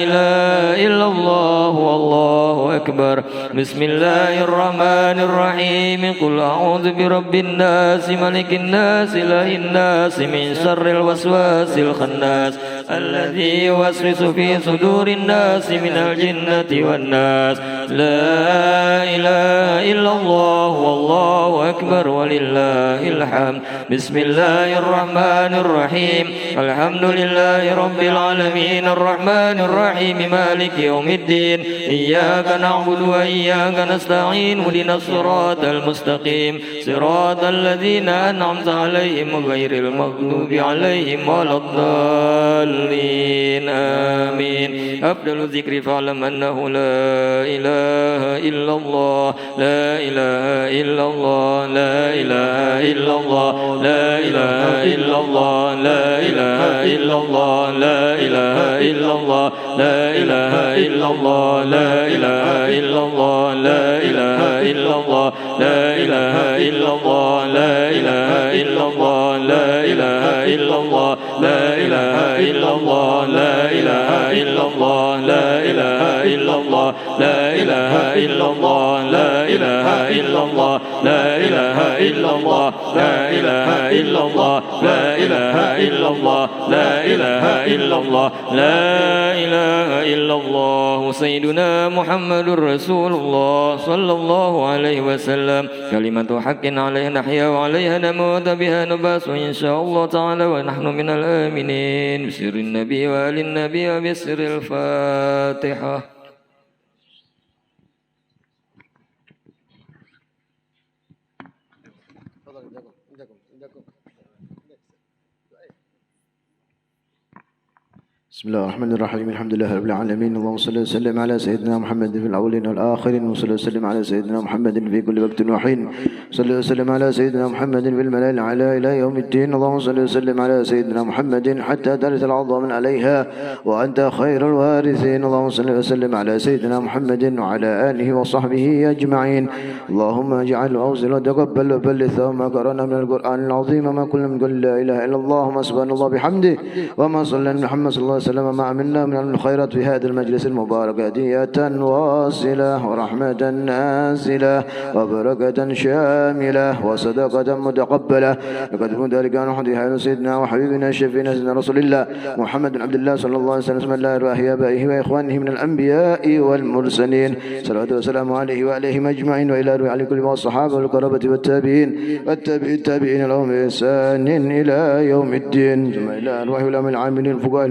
إله إلا الله والله أكبر بسم الله الرحمن الرحيم قل أعوذ برب الناس ملك الناس إله الناس من شر الوسواس الخناس الذي يوسوس في صدور الناس من الجنة والناس لا إله إلا الله والله أكبر ولله الحمد بسم الله الرحمن الرحيم الحمد لله رب العالمين الرحمن الرحيم مالك يوم الدين إياك نعبد وإياك نستعين اهدنا الصراط المستقيم صراط الذين أنعمت عليهم غير المغضوب عليهم ولا الضالين آمين أفضل الذكر فاعلم أنه لا إله إلا الله لا إله إلا الله لا إله إلا الله لا إله إلا الله لا إله إلا الله لا إله إلا الله لا إله إلا الله لا إله إلا الله لا إله إلا الله لا إله إلا الله لا إله إلا الله لا إله إلا الله لا إله إلا الله لا إله إلا إلا الله لا إله إلا الله لا إله إلا الله لا إله إلا الله لا إله إلا الله لا إله إلا الله لا إله إلا الله لا إله إلا الله لا إله إلا الله سيدنا محمد رسول الله صلى الله عليه وسلم كلمة حق عليها نحيا وعليها نموت بها نبعث إن شاء الله تعالى ونحن من الآمنين بسر النبي وآل النبي وبسر الفاتحة. بسم الله الرحمن الرحيم الحمد لله رب العالمين اللهم صل وسلم على سيدنا محمد في الأولين والآخرين وصل وسلم على سيدنا محمد في كل وقت وحين صل وسلم على سيدنا محمد في الملأ الأعلى إلى يوم الدين اللهم صل وسلم على سيدنا محمد حتى ترث الأرض من عليها وأنت خير الوارثين اللهم صل وسلم على سيدنا محمد وعلى آله وصحبه أجمعين اللهم اجعل أوزل وتقبل وبلث وما قرأنا من القرآن العظيم ما كنا من قل لا إله إلا الله وما سبحان الله بحمده وما صلى محمد صلى الله عليه وسلم ما عملنا من الخيرات في هذا المجلس المبارك هدية واصلة ورحمة نازلة وبركة شاملة وصدقة متقبلة نقدم ذلك عن حديث سيدنا وحبيبنا شفينا سيدنا رسول الله محمد بن عبد الله صلى الله عليه وسلم بسم الله الرحمن آبائه وإخوانه من الأنبياء والمرسلين صلوات والسلام عليه وعليهم أجمعين وإلى روح على كل والصحابة والقرابة والتابعين التابعين لهم بإحسان إلى يوم الدين ثم إلى أرواح العلماء العاملين الفقهاء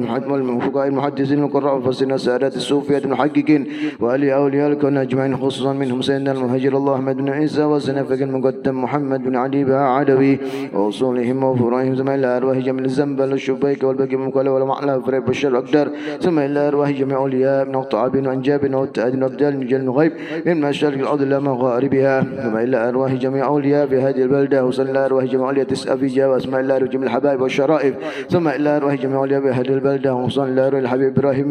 المحدثين والقراء والمفسرين السادات الصوفية المحققين وآل أولياء الكون أجمعين خصوصا منهم سيدنا المهاجر الله أحمد بن عيسى والسنفق المقدم محمد بن علي بعلوي وأصولهم وفروعهم ثم إلى أرواح جميع الزنبل والشبيك والبقي مكلا والمعلى فريق بشر الأقدار ثم إلى أرواح جميع أولياء من أقطعاب وأنجاب والتأذن والأبدال من جل الغيب من مشارق الأرض إلى مغاربها ثم إلى أرواح جميع أولياء في هذه البلدة وصلى إلى أرواح جميع أولياء تسعة في جاء وأسماء الله جميع الحبائب والشرائف ثم إلى أرواح جميع أولياء في هذه البلدة وصلى إلى أرواح الحبيب إبراهيم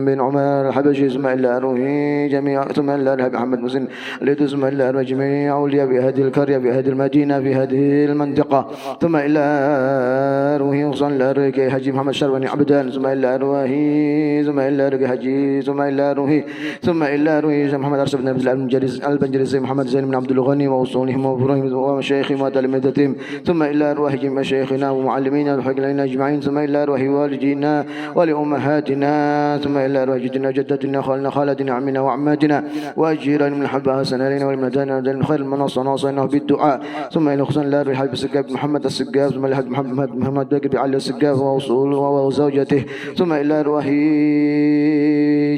بن عمر الحبشي ثم إلى أرواح جميع ثم إلى أرواح محمد مسلم ثم إلى أرواح جميع أولياء في هذه القرية في هذه المدينة في هذه المنطقة ثم إلى أرواح وصلى إلى أرواح حجي محمد شربني عبدان ثم إلى أرواح ثم إلى أرواح حجي ثم إلى أرواح ثم إلى أرواح محمد أرشد بن البنجلسي محمد زين بن عبد الغني وأصولهم وفروعهم ومشايخهم وتلامذتهم ثم إلى أرواح جميع مشايخنا ومعلمينا وحقنا أجمعين ثم إلى أرواح والدينا ولأمهاتنا ثم إلى أرواح جدنا وجدتنا خالنا خالتنا عمنا وعماتنا وأجيرنا من الحبة حسنين والمدانا من خير المنصة ناصرنا بالدعاء ثم إلى خصنا إلى أرواح السقاف محمد السقاف ثم إلى محمد بكر علي السقاف وزوجته ثم إلى أرواح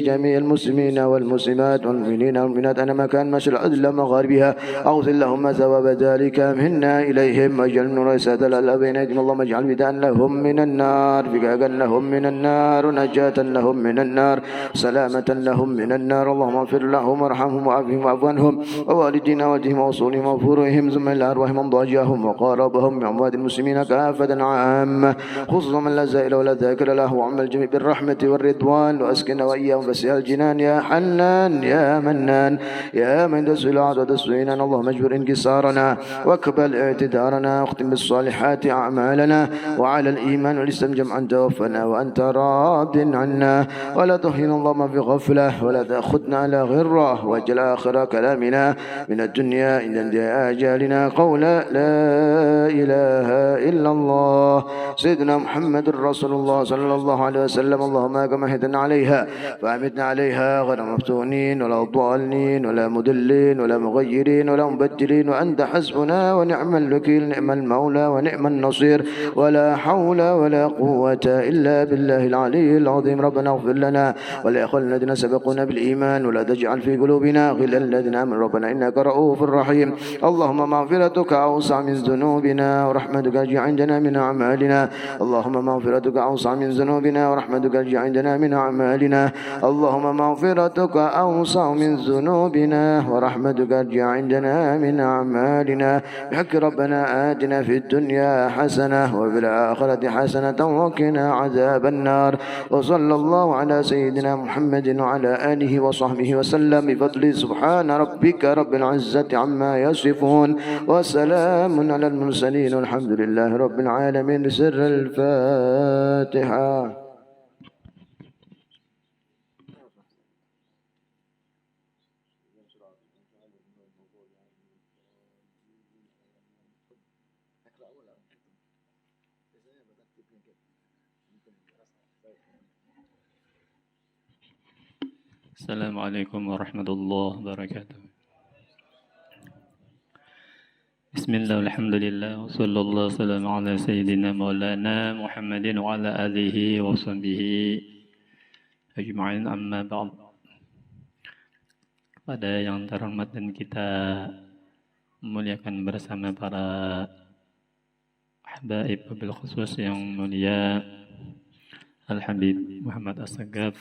جميع المسلمين والمسلمات والمؤمنين والمؤمنات أنا مكان مشى العدل مغاربها أغفر اللهم ثواب ذلك منا إليهم واجعل نور سادة بين أيديهم اللهم اجعل بداء لهم من النار فقاقا لهم من النار نجاة لهم من النار سلامة لهم من النار اللهم اغفر لهم وارحمهم وعافهم واعف عنهم ووالدينا والدهم وأصولهم وفروعهم ثم إلى أرواح من ضاجهم وقاربهم من أموات المسلمين كافة عامة خصوصا من لا زائل ولا ذاكر له وعم الجميع بالرحمة والرضوان وأسكن وإياهم فسيها الجنان يا حنان يا منان يا من تسوي العاد وتسوينا اللهم اجبر انكسارنا واقبل اعتذارنا واختم بالصالحات أعمالنا وعلى الإيمان والإسلام جمعا توفنا وأنت راض عنا ولا تهين اللهم في غفلة ولا تأخذنا على غرة واجعل آخر كلامنا من الدنيا عند انتهاء آجالنا قول لا إله إلا الله سيدنا محمد رسول الله صلى الله عليه وسلم اللهم كما هدنا عليها فأمتنا عليها غير مفتونين ولا ضالين ولا مدلين ولا مغيرين ولا مبدلين وأنت حسبنا ونعم الوكيل نعم المولى ونعم النصير ولا حول ولا قوة إلا بالله العلي العظيم ربنا اغفر لنا ولإخواننا الذين سبقونا بالإيمان ولا تجعل في قلوبنا غلا الذين آمنوا ربنا إنك رؤوف رحيم اللهم مغفرتك أوسع من ذنوبنا ورحمتك أرجع عندنا من أعمالنا اللهم مغفرتك أوسع من ذنوبنا ورحمتك أرجع عندنا من أعمالنا اللهم مغفرتك أوسع من ذنوبنا ورحمتك أرجع عندنا من أعمالنا بحق ربنا آتنا في الدنيا حسنة وفي الآخرة حسنة وقنا عذاب النار وصلى الله على سيدنا محمد وعلى آله وصحبه وسلم بفضل سبحان ربك رب العزة عما يصفون وسلام على المرسلين والحمد لله رب العالمين. سر الفاتحة. Assalamualaikum warahmatullahi wabarakatuh. Bismillah, alhamdulillah, sallallahu wasallam ala sayyidina maulana Muhammadin wa ala alihi wa sahbihi ajma'in, amma ba'd. Kepada yang terhormat dan kita memuliakan bersama para habaib wabil khusus yang mulia Al-Habib Muhammad As-Sagaf,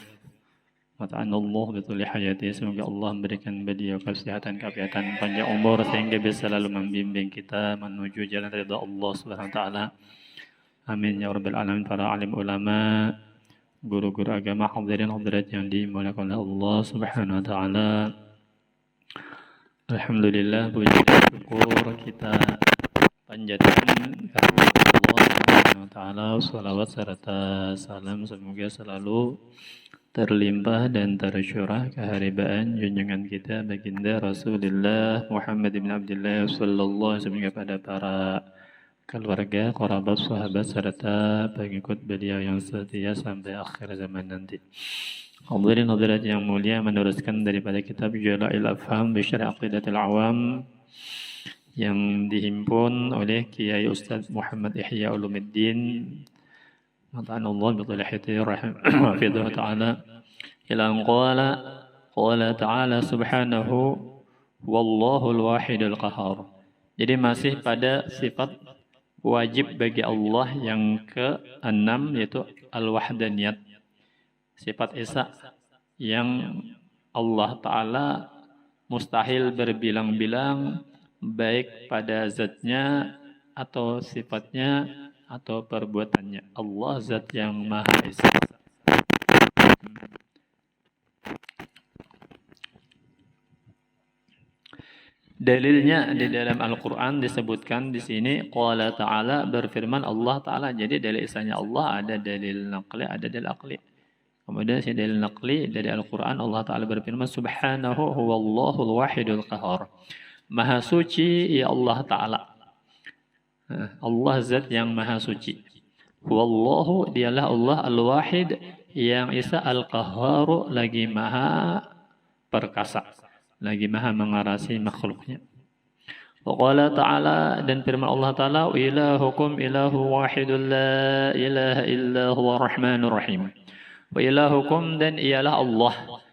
Mata'anallah betul hayati, semoga Allah memberikan beliau kesehatan, keafiatan, panjang umur sehingga bisa selalu membimbing kita menuju jalan ridha Allah Subhanahu wa taala. Amin ya rabbal alamin. Para alim ulama, guru-guru agama, hadirin hadirat yang dimuliakan oleh Allah Subhanahu wa taala. Alhamdulillah, puji dan syukur kita panjatkan kepada Allah Subhanahu wa taala. Salawat serta salam semoga selalu terlimpah dan tercurah keharibaan junjungan kita baginda Rasulullah Muhammad bin Abdullah sallallahu alaihi wasallam kepada para keluarga, kerabat, sahabat serta pengikut beliau yang setia sampai akhir zaman nanti. Hadirin hadirat yang mulia, meneruskan daripada kitab Jala'il Afham bi Syarh Aqidatul Awam yang dihimpun oleh Kiai Ustaz Muhammad Ihya Ulumuddin Mata'anallah bitulahiyati rahimahullah ta'ala ila qala ta'ala subhanahu wallahul wahidul qahar. Jadi masih pada sifat wajib bagi Allah yang ke-6 yaitu al-wahdaniyat, sifat esa yang Allah Ta'ala mustahil berbilang-bilang baik pada zatnya atau sifatnya atau perbuatannya. Allah zat yang maha esa. Dalilnya di dalam Al-Quran disebutkan di sini qala ta'ala, berfirman Allah Ta'ala. Jadi dalil esanya Allah ada dalil naqli, ada dalil aqli. Kemudian si dalil naqli dari Al-Quran, Allah Ta'ala berfirman subhanahu huwallahul wahidul qahar. Maha suci ya Allah Ta'ala. Allah zat yang maha suci. Wallahu, dialah Allah al-wahid yang isa al-qahharu, lagi maha perkasa, lagi maha mengarasi makhluknya. Wa qala ta'ala, dan firman Allah Ta'ala ilahukum ilahu wahidul la ilaha illa huwa rahmanur rahim. Wa ilahukum, dan ialah Allah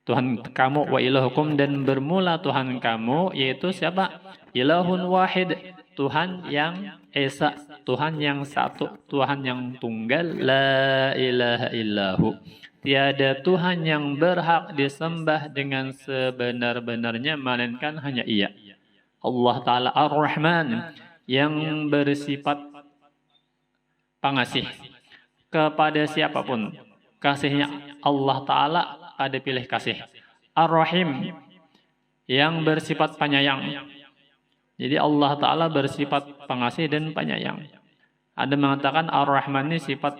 Tuhan kamu, wa ilahukum, dan bermula Tuhan kamu, yaitu siapa? Ilahun wahid, Tuhan yang esa, Tuhan yang satu, Tuhan yang tunggal, la ilaha illahu. Tiada Tuhan yang berhak disembah dengan sebenar-benarnya melainkan hanya Ia. Allah Ta'ala Ar-Rahman, yang bersifat pengasih kepada siapapun. Kasihnya Allah Ta'ala ada pilih kasih. Ar-Rahim, yang bersifat penyayang. Jadi Allah Ta'ala bersifat pengasih dan penyayang. Ada mengatakan Ar-Rahman ini sifat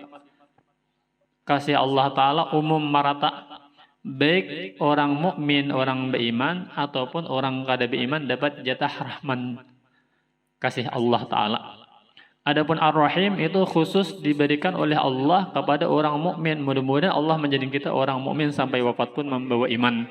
kasih Allah Ta'ala umum merata. Baik orang mukmin, orang beriman, ataupun orang kada beriman dapat jatah Rahman, kasih Allah Ta'ala. Adapun Ar-Rahim itu khusus diberikan oleh Allah kepada orang mukmin. Mudah-mudahan Allah menjadikan kita orang mukmin sampai wafat pun membawa iman.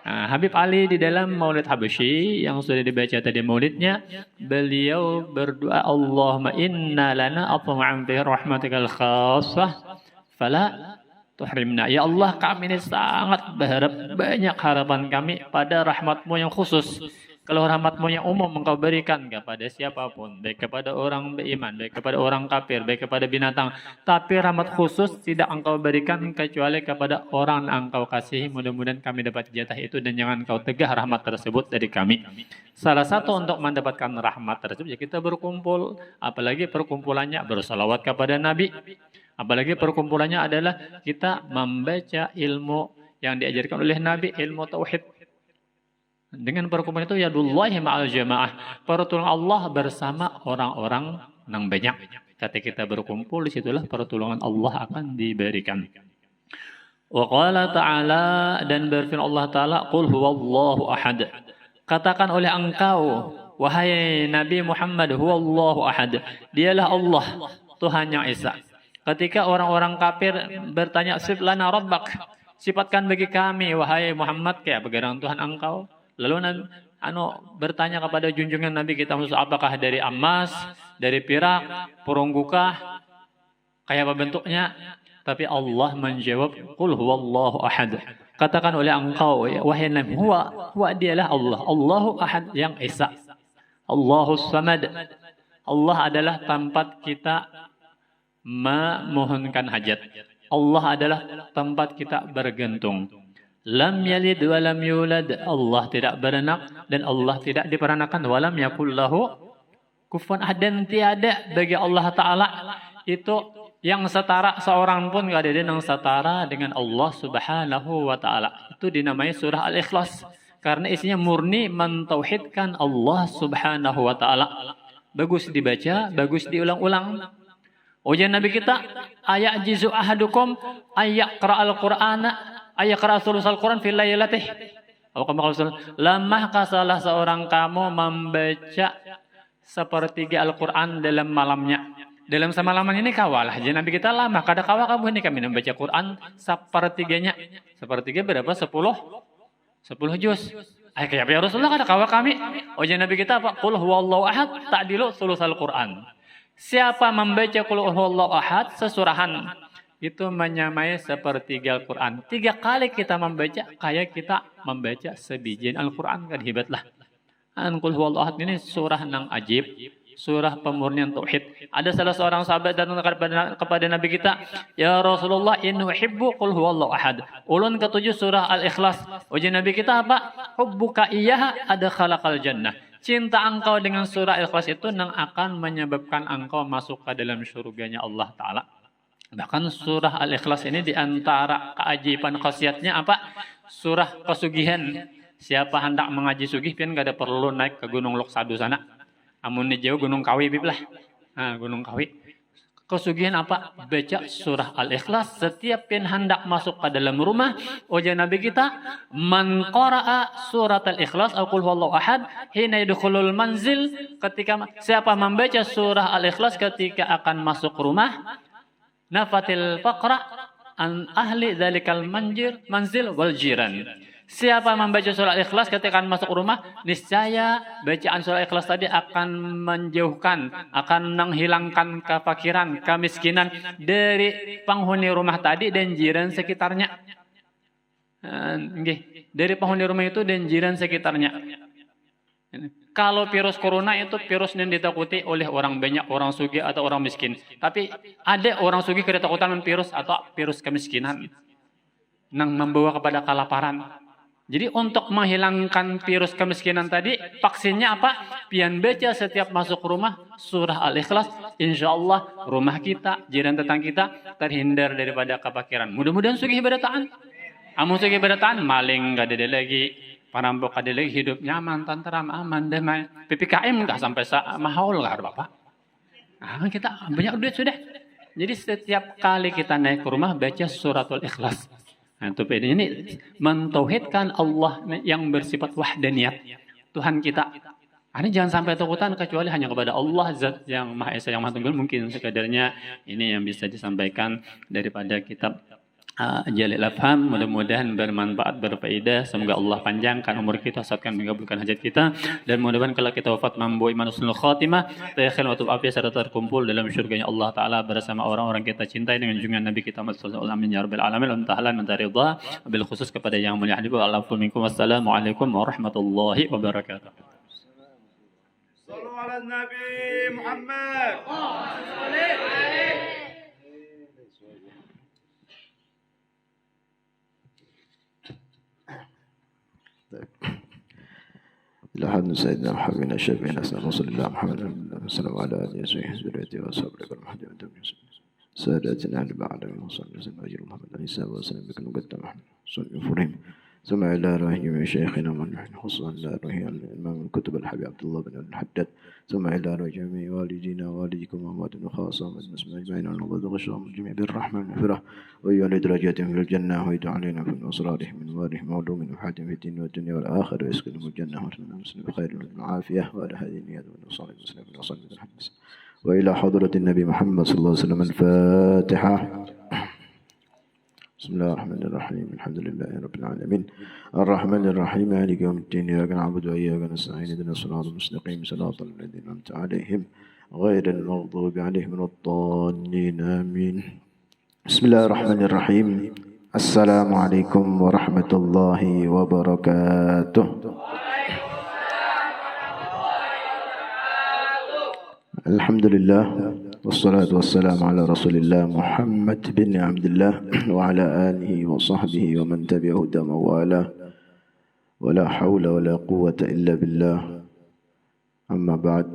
Nah, Habib Ali di dalam Maulid Habsyi yang sudah dibaca tadi maulidnya, beliau berdoa, Allahumma inna lana atma'an fi rahmatikal khassah fala tuhrimna. Ya Allah, kami ini sangat berharap, banyak harapan kami pada rahmatmu yang khusus. Kalau rahmatmu yang umum engkau berikan kepada siapapun, baik kepada orang beriman, baik kepada orang kafir, baik kepada binatang. Tapi rahmat khusus tidak engkau berikan kecuali kepada orang yang engkau kasihi. Mudah-mudahan kami dapat jatah itu dan jangan engkau tegah rahmat tersebut dari kami. Salah satu untuk mendapatkan rahmat tersebut ya kita berkumpul. Apalagi perkumpulannya bersalawat kepada Nabi. Apalagi perkumpulannya adalah kita membaca ilmu yang diajarkan oleh Nabi, ilmu tauhid. Dengan perkumpulan itu yadullahi ma'al jamaah, pertolongan Allah bersama orang-orang yang banyak. Ketika kita berkumpul, disitulah pertolongan Allah akan diberikan. Wa qala ta'ala, dan berfirman Allah Ta'ala, qul huwallahu ahad. Katakan oleh engkau, wahai Nabi Muhammad, huwallahu ahad. Dialah Allah, Tuhan yang Esa. Ketika orang-orang kafir bertanya, sif lana rabbak, sifatkan bagi kami wahai Muhammad kayak bagaimana Tuhan engkau. Lalu bertanya kepada junjungan Nabi kita Muhammad, apakah dari emas, dari perak, peronggukah, kayak apa bentuknya? Tapi Allah menjawab, qul huwallahu ahad. Katakan oleh engkau, wahai Nabi, huwa dialah Allah. Allahu ahad yang Esa. Allahus samad. Allah adalah tempat kita memohonkan hajat. Allah adalah tempat kita bergantung. Lam yalid wa lam yulad. Allah tidak beranak dan Allah tidak diperanakan. Walam yakul lahu kufuwan ahad. Dan tiada bagi Allah Ta'ala itu yang setara, seorang pun tidak ada yang setara dengan Allah Subhanahu wa Ta'ala. Itu dinamai surah Al-Ikhlas. Karena isinya murni mentauhidkan Allah Subhanahu wa Ta'ala. Bagus dibaca, bagus diulang-ulang. Ujian Nabi kita, ayajizu ahadukum ayaqra al-Qur'ana ayaqra sulusal Qur'an fil lailatih. Lemahkah salah seorang kamu membaca sepertiga Al-Quran dalam malamnya? Dalam semalaman ini kawalah. Jadi Nabi kita lama. Kada kawal kamu ini kami membaca Quran sepertiganya. Sepertiga berapa? 10 juz. Kayak ya Rasulullah kada kawal kami. Jadi Nabi kita apa? Qul huwallahu ahad ta'dilu sulusal Quran. Siapa membaca qul huwallahu ahad sesurahan, itu menyamai sepertiga Al-Quran. 3 kali kita membaca kayak kita membaca sebijian Al-Quran. Kan hebatlah. Qul huwallahu ahad ini surah nang ajib. Surah pemurnian tauhid. Ada salah seorang sahabat datang kepada Nabi kita, ya Rasulullah, in uhibbu qul huwallahu ahad. Ulun ke-7 surah Al-Ikhlas. Ujian Nabi kita apa? Hubbuka iyyaha adkhalakal jannah. Cinta engkau dengan surah Al-Ikhlas itu yang akan menyebabkan engkau masuk ke dalam surganya Allah Ta'ala. Bahkan surah Al-Ikhlas ini diantara keajaiban khasiatnya apa? Surah pesugihan. Siapa hendak mengaji sugih pian gak ada perlu naik ke Gunung Loksadu sana. Amun jauh Gunung Kawi biblah. Gunung Kawi. Kesugihan apa? Baca surah Al-Ikhlas. Setiap pian hendak masuk ke dalam rumah, ujian Nabi kita, man qara'a surat Al-Ikhlas qul huwallahu ahad hina yadkhulul manzil, ketika siapa membaca surah Al-Ikhlas ketika akan masuk rumah, nafatil faqra an ahli dzalikal manzil wal jiran. Siapa membaca surah Al-Ikhlas ketika akan masuk rumah, niscaya bacaan surah Al-Ikhlas tadi akan menjauhkan, akan menghilangkan kefakiran, kemiskinan dari penghuni rumah tadi dan jiran sekitarnya. Dari penghuni rumah itu dan jiran sekitarnya. Kalau virus corona itu virus yang ditakuti oleh orang banyak, orang sugih atau orang miskin. Tapi ada orang sugih ketakutan dengan virus atau virus kemiskinan yang membawa kepada kelaparan. Jadi untuk menghilangkan virus kemiskinan tadi, vaksinnya apa? Pian baca setiap masuk rumah surah Al-Ikhlas. Insya Allah rumah kita, jiran tetangga kita terhindar daripada kefakiran. Mudah-mudahan sugih berataan. Amun sugih berataan, maling gak ada lagi. Perampok ada lagi, hidup nyaman, tenteram, aman, damai. PPKM gak sampai mahal gak ada Bapak. Kita banyak duit sudah. Jadi setiap kali kita naik ke rumah baca suratul Ikhlas. Nah, itu ini mentauhidkan Allah yang bersifat wahdaniyat, Tuhan kita. Ini jangan sampai takutan kecuali hanya kepada Allah Zat yang Maha Esa, yang Maha Tunggal. Mungkin sekadarnya ini yang bisa disampaikan daripada kitab Jalil Afham. Mudah-mudahan bermanfaat, berfaedah. Semoga Allah panjangkan umur kita, sesatkan mengabulkan hajat kita, dan mudah-mudahan kalau kita wafat membawa iman husnul khatimah, terakhir waktu afiat serta terkumpul dalam syurganya Allah Ta'ala bersama orang-orang kita cintai dengan junjungan Nabi kita Muhammad sallallahu alaihi wasallam. Ya Rabbal alamin. Tahlan minta ridha bil khusus kepada yang mulia Habib Allahu minkum. Wassalamualaikum warahmatullahi wabarakatuh. Sallu ala Nabi Muhammad. لحد سيدنا محمد الشافعي نسأل الله صلى الله محمد وسلم على آله وصحبه ذريته وأصحابه والمهدي ساداتنا أهل بعد وصلى وسلم أجر محمد عليه الصلاة والسلام بك نقدم محمد صلى الله عليه وسلم ثم إلى روح جميع شيخنا ونحن خصوصا إلى روح الإمام الكتب الحبيب عبد الله بن الحداد ثم إلى روح جميع والدينا ووالدكم وأمواتنا وخاصة ومسلمين أجمعين ونرضى وغشهم الجميع بالرحمة والمغفرة ويولي درجاتهم في الجنة ويدعو علينا في أسرارهم من وارهم وعلوم وحاتم في الدين والدنيا والآخرة ويسكنهم الجنة ورحمة المسلمين بخير والعافية وعلى هذه النيات والوصال المسلمين والوصال بالحدث وإلى حضرة النبي محمد صلى الله عليه وسلم الفاتحة. بسم الله الرحمن الرحيم الحمد لله رب العالمين الرحمن الرحيم مالك يوم الدين إياك نعبد وإياك نستعين اهدنا الصراط المستقيم صراط الذين أنعمت عليهم غير المغضوب عليهم ولا الضالين آمين. بسم الله الرحمن الرحيم السلام عليكم ورحمة الله وبركاته. الحمد لله والصلاة والسلام على رسول الله محمد بن عبد الله وعلى آله وصحبه ومن تبعه دم والاه ولا حول ولا قوة إلا بالله. أما بعد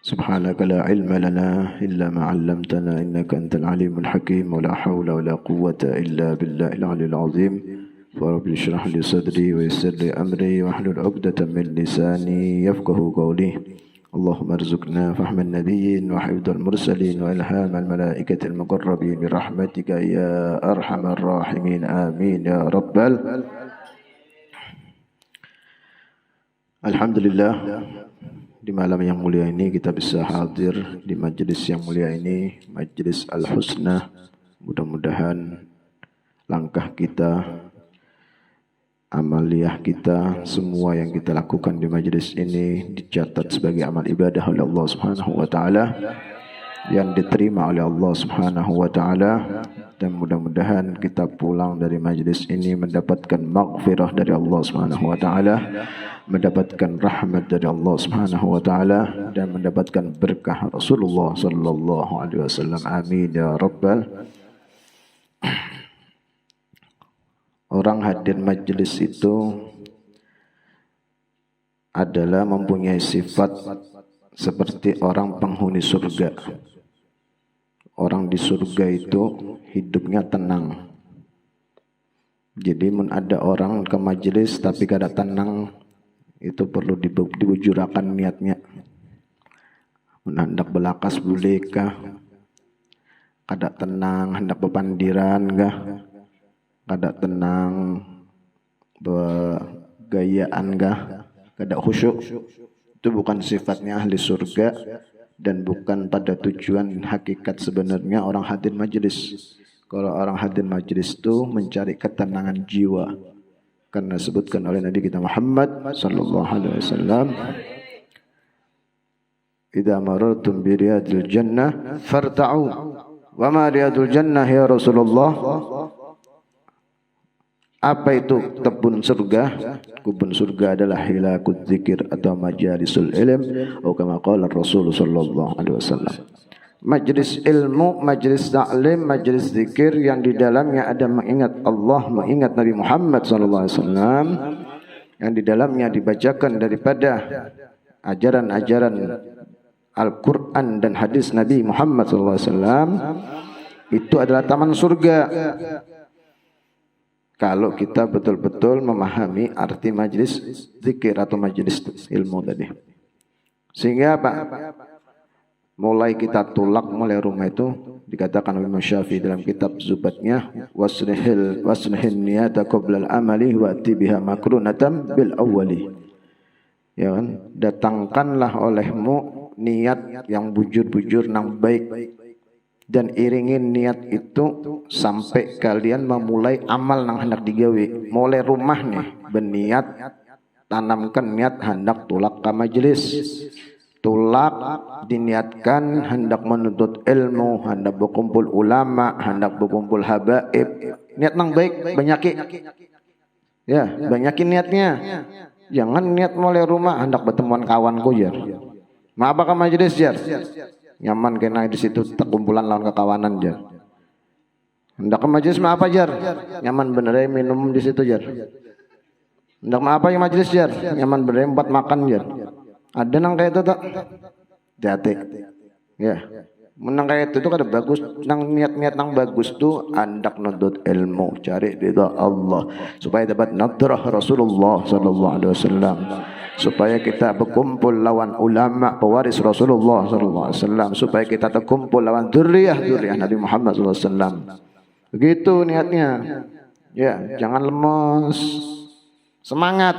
سبحانك لا علم لنا إلا ما علمتنا إنك أنت العليم الحكيم ولا حول ولا قوة إلا بالله العلي العظيم. فرب اشرح لي صدري ويسر لي أمري واحلل عقدة من لساني يفقه قولي. اللهم ارزقنا فهم النبيين وحفظ المرسلين وإلهام الملائكة المقربين برحمتك يا أرحم الراحمين آمين يا رب. Alhamdulillah, di malam yang mulia ini kita bisa hadir di majelis yang mulia ini, majelis Al-Husna. Mudah-mudahan langkah kita, amaliyah kita, semua yang kita lakukan di majelis ini dicatat sebagai amal ibadah oleh Allah Subhanahu wa taala yang diterima oleh Allah Subhanahu wa taala, dan mudah-mudahan kita pulang dari majelis ini mendapatkan maghfirah dari Allah Subhanahu wa taala, mendapatkan rahmat dari Allah Subhanahu wa taala, dan mendapatkan berkah Rasulullah sallallahu alaihi wasallam. Amin ya rabbal. Orang hadir majelis itu adalah mempunyai sifat seperti orang penghuni surga. Orang di surga itu hidupnya tenang. Jadi ada orang ke majelis tapi kada tenang, itu perlu dibujurakan niatnya. Hendak belakas bolehkah? Kada tenang, hendak bepandiran kah? Kada tenang, begayaan kah? Kada khusyuk. Itu bukan sifatnya ahli surga dan bukan pada tujuan hakikat sebenarnya orang hadir majelis. Kalau orang hadir majelis itu mencari ketenangan jiwa. Karena disebutkan oleh Nabi kita Muhammad sallallahu alaihi wasallam, "Idza marartum bi riyadil jannah farta'u." Wa ma riyadul jannah ya Rasulullah? Apa itu kebun surga? Kebun surga adalah hilakut zikir atau majalisul ilm, atau kama qala Rasul sallallahu alaihi wasallam. Majlis ilmu, majlis ta'lim, majlis zikir yang di dalamnya ada mengingat Allah, mengingat Nabi Muhammad sallallahu alaihi wasallam, yang di dalamnya dibacakan daripada ajaran-ajaran Al-Qur'an dan hadis Nabi Muhammad sallallahu alaihi wasallam. Itu adalah taman surga. Kalau kita betul-betul memahami arti majlis zikir atau majlis ilmu tadi. Sehingga apa? Mulai kita tulak mulai rumah itu dikatakan oleh Imam Syafi'i dalam kitab Zubatnya, wasnihil niyata qabla al-amali wa ati biha makrunatan bil awwali. Ya kan? Datangkanlah olehmu niat yang bujur-bujur nang baik, dan iringin niat itu sampai kalian memulai amal nang hendak digawe. Mulai rumah nih berniat, tanamkan niat hendak tulak ke majelis. Tulak diniatkan hendak menuntut ilmu, hendak berkumpul ulama, hendak berkumpul habaib. Niat nang baik banyaki. Ya, banyakin niatnya. Jangan niat mulai rumah hendak bertemuan kawanku jar. Ma apa ke majelis jar? Nyaman kena di situ terkumpulan lawan kekawanan jar. Hendak ke majelis mah apa jar? Nyaman bener minum di situ jar. Hendak mah apa yang majelis jar? Nyaman bener buat makan jar. Ada nang kayak itu tak? Jati. Ya. Menang kayak itu kada bagus, nang niat-niat nang bagus tuh andak nuntut ilmu, cari ridha Allah supaya dapat nadrah Rasulullah sallallahu alaihi wasallam. Supaya kita berkumpul lawan ulama pewaris Rasulullah sallallahu alaihi wasallam, supaya kita terkumpul lawan dzurriyyah Nabi Muhammad sallallahu alaihi wasallam. Begitu niatnya. Ya, jangan lemes. Semangat.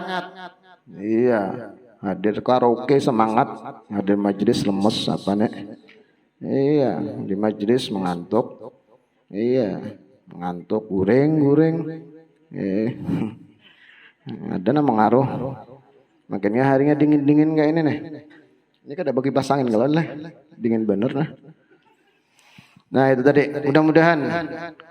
Iya, hadir karaoke semangat, hadir majelis lemes apa nek? Iya, di majelis mengantuk. Iya, mengantuk guring. Ada nama mengaruh. Makanya harinya dingin kayak ini nih. Ini kan ada bagi pasangin kalau lah. Dingin bener nah. Nah itu tadi, mudah-mudahan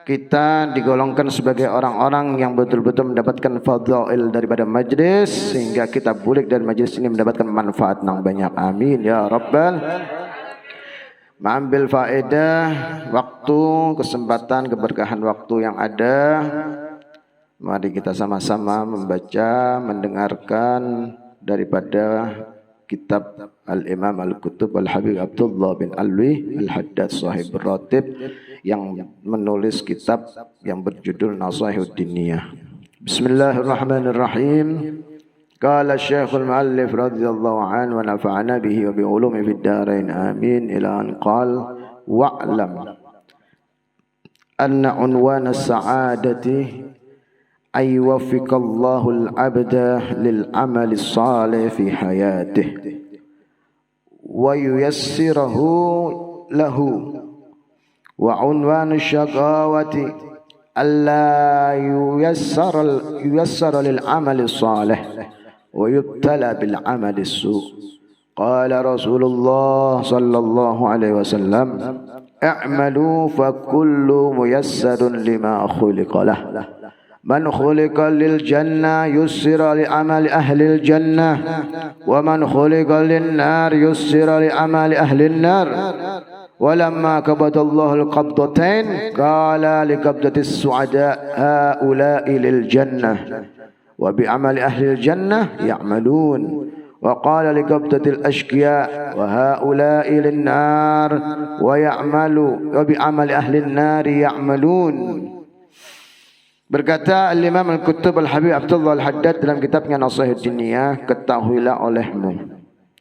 kita digolongkan sebagai orang-orang yang betul-betul mendapatkan fadhail daripada majlis, sehingga kita bulik dari majlis ini mendapatkan manfaat yang banyak. Amin ya rabbal. Mengambil faedah waktu, kesempatan, keberkahan waktu yang ada. Mari kita sama-sama membaca, mendengarkan daripada kitab Al-Imam Al-Kutub Al-Habib Abdullah bin Alwi Al-Haddad Sahib Ratib yang menulis kitab yang berjudul Nasahihud Diniyah. Bismillahirrahmanirrahim. Qala Syekhul Muallif radhiyallahu anhu wa nafa'ana bihi wa bi ulumi fid dharain amin ila an qala wa'lam anna unwan as-sa'adati ay yuwaffiqallahu al-'abda lil 'amali salih fi hayatihi wa yuyassirahu lahu wa unwan ash-shaqawati alla yuyassara lil 'amali salih wa yubtala bil 'amali su'. Qala Rasulullah sallallahu alaihi wasallam i'malu fa kullu muyassarun lima khuliqa lah. Man khuliqa lil jannah yussira li amali ahli al jannah wa man khuliqa lin nar yussira li amali ahli an nar. Walamma qabada Allahu al qabdatain qala li qabdati as-su'ada haula'i lil jannah wa bi amali ahli al jannah ya'malun wa qala li qabdati al ashqiya wa haula'i lin nar wa ya'malu wa bi amali ahli an nar ya'malun. Berkata Al-Imam Al-Kutub Al-Habib Abdullah Al-Haddad dalam kitabnya Nasahihud Diniyah, ketahuilah olehmu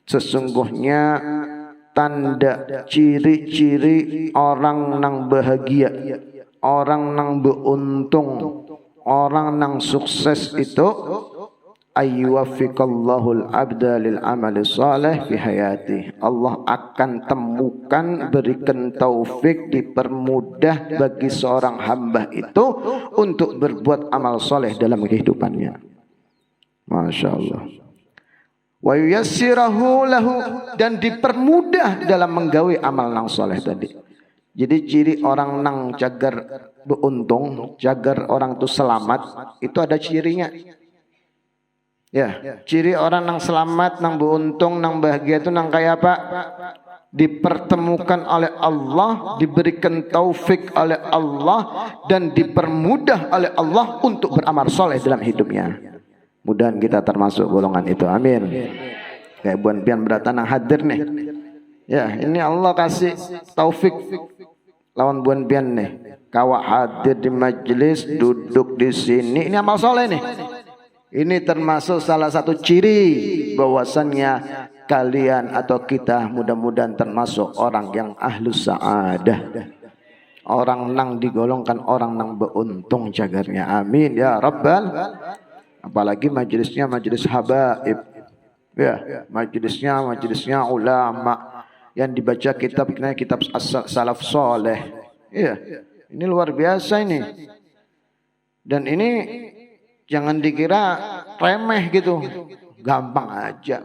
sesungguhnya tanda ciri-ciri orang nang bahagia, orang nang beruntung, orang nang sukses itu ayyuwaffiqallahu al-'abda lil 'amali salih fi hayati. Allah akan temukan, berikan taufik, dipermudah bagi seorang hamba itu untuk berbuat amal soleh dalam kehidupannya. Masya Allah. Wa yuyassirahu lahu, dan dipermudah dalam menggawe amal nang soleh tadi. Jadi ciri orang nang jagar beruntung, jagar orang itu selamat, itu ada cirinya. Ya, ciri orang nang selamat, nang beruntung, nang bahagia itu nang kayak apa? Dipertemukan oleh Allah, diberikan taufik oleh Allah, dan dipermudah oleh Allah untuk beramal soleh dalam hidupnya. Mudah-mudahan kita termasuk golongan itu. Amin. Kayak buan pian beratan hadir nih. Ya, ini Allah kasih taufik lawan buan pian nih. Kawak hadir di majelis, duduk di sini, ini amal soleh nih. Ini termasuk salah satu ciri bahwasannya kalian atau kita mudah-mudahan termasuk orang yang ahlus sa'adah. Orang nang digolongkan orang nang beruntung jagarnya. Amin ya rabbal. Apalagi majelisnya majelis habaib. Ya, majelisnya ulama yang dibaca kitabnya kitab salaf soleh. Ya, ini luar biasa ini. Dan ini jangan dikira remeh gitu, gampang aja.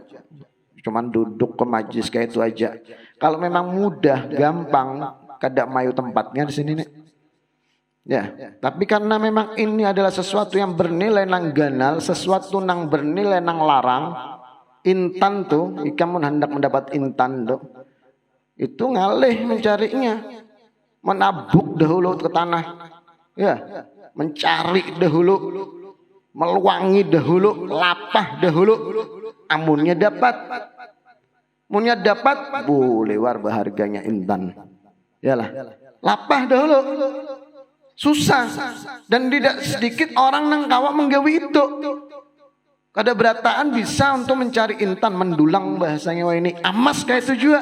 Cuman duduk ke majlis kayak itu aja. Kalau memang mudah, gampang, kada mayu tempatnya di sini nih. Ya, tapi karena memang ini adalah sesuatu yang bernilai nang ganal, sesuatu nang bernilai nang larang. Intan tuh, ikamun hendak mendapat intan tuh, itu ngalih mencarinya, menabuk dahulu ke tanah, ya, mencari dahulu, meluangi dahulu, lapah dahulu, amunnya dapat, boleh war berharganya intan. Yalah, lapah dahulu. Susah. Dan tidak sedikit orang nang kawak menggawi itu. Kada berataan bisa untuk mencari intan mendulang bahasanya wah ini. Amas kayak itu juga.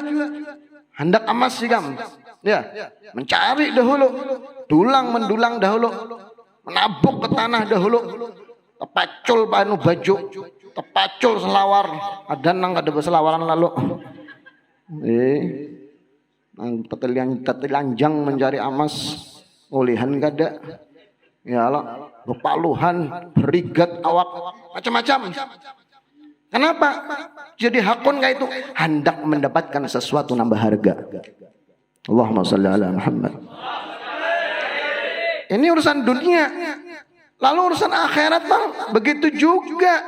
Hendak amas sih kam. Ya, mencari dahulu. Dulang mendulang dahulu. Menabuk ke tanah dahulu. Tepacul panu baju. Tepacul selawar. Ada nang kada berselawaran lalu. Nang tetelanjang mencari amas. Ulihan kada. Ya Allah, bepaluhan, berigat awak, macam-macam. Kenapa? Jadi hakun kayak itu hendak mendapatkan sesuatu nambah harga. Allahumma shalli ala Muhammad. Ini urusan dunia. Lalu urusan akhirat bang, begitu juga.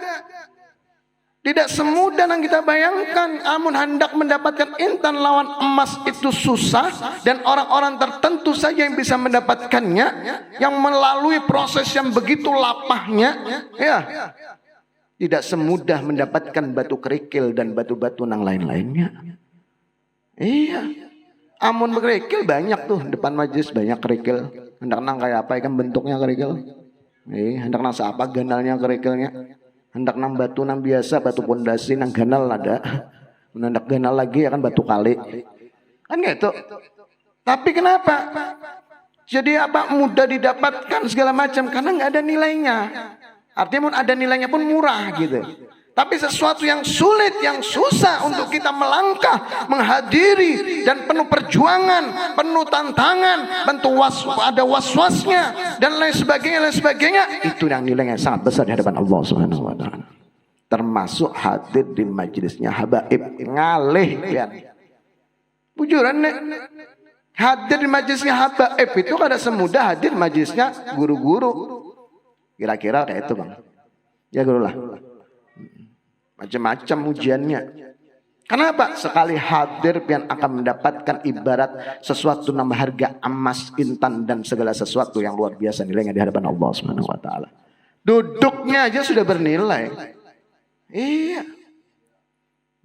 Tidak semudah yang kita bayangkan. Amun hendak mendapatkan intan lawan emas itu susah. Dan orang-orang tertentu saja yang bisa mendapatkannya. Yang melalui proses yang begitu lapahnya. Ya, tidak semudah mendapatkan batu kerikil dan batu-batu yang lain-lainnya. Iya. Amun kerikil banyak tuh. Depan majlis banyak kerikil. Hendak nang kayak apa kan bentuknya kerikil. Hendak nang apa ganalnya kerikilnya. Hendak nang batu nang biasa, batu pondasi nang ganal ada. Hendak ganal lagi ya kan batu kali. Kan gitu. Tapi kenapa? Jadi apa mudah didapatkan segala macam karena nggak ada nilainya. Artinya ada nilainya pun murah gitu. Tapi sesuatu yang sulit, yang susah untuk kita melangkah, menghadiri dan penuh perjuangan, penuh tantangan, ada was-wasnya dan lain sebagainya, itu yang nilainya sangat besar di hadapan Allah Subhanahu wa taala. Termasuk hadir di majelisnya habaib ngalih ya. Bujuran nek. Hadir di majelisnya habaib itu kada semudah hadir majelisnya guru-guru. Kira-kira kayak itu, Bang. Ya guru lah. Macam-macam ujiannya. Kenapa? Sekali hadir pian akan mendapatkan ibarat sesuatu nama harga emas, intan dan segala sesuatu yang luar biasa nilainya di hadapan Allah Subhanahu wa taala. Duduknya aja sudah bernilai. Iya.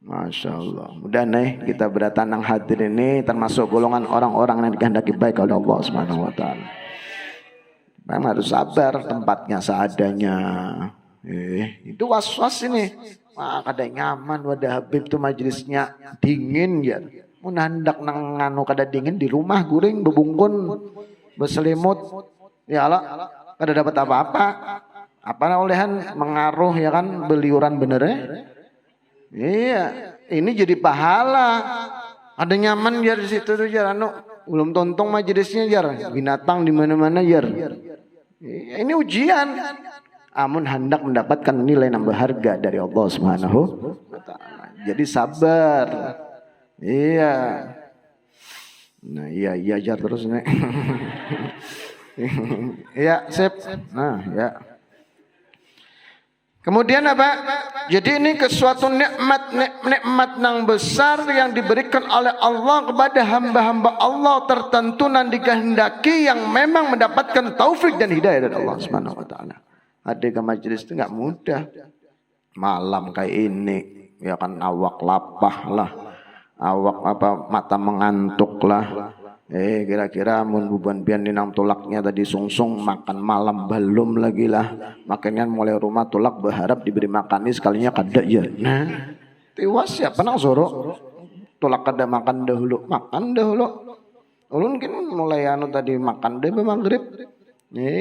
Masya Allah. Mudah nih kita berdatang hadir ini termasuk golongan orang-orang yang dikehendaki baik oleh Allah Subhanahu wa taala. Memang harus sabar, tempatnya seadanya. Itu was-was ini. Wah, kada nyaman wadah Habib tuh majelisnya dingin ya. Mun hendak nang nganu kada dingin di rumah guring bebungkun berselimut. Ya Allah, kada dapat apa-apa. Apa olehan mengaruh ya kan beliuran bener ya. Iya, ini jadi pahala. Ada nyaman jar di situ tuh jar anu belum tontong majelisnya jar. Binatang di mana-mana jar. Ini ujian. Amun hendak mendapatkan nilai nambah harga dari Allah Subhanahu wa taala. Jadi sabar. Iya. Nah, iya jar terus nih. Iya, sip. Nah, ya. Kemudian apa? Jadi ini suatu nikmat yang besar yang diberikan oleh Allah kepada hamba-hamba Allah tertentu yang dikehendaki yang memang mendapatkan taufik dan hidayah dari Allah Subhanahu wa taala. Hadir ke majelis itu nggak mudah. Malam kayak ini, ya kan awak lapah lah, awak apa mata mengantuk lah. Kira-kira mun buban pian ninang tulaknya tadi sungsung makan malam belum lagi lah. Makanya mulai rumah tulak berharap diberi makan ini sekalinya kada ya. Nah, tiwas siapa nang soro? Tulak kada makan dahulu, makan dahulu. Ulun mungkin mulai anu tadi makan deh maghrib.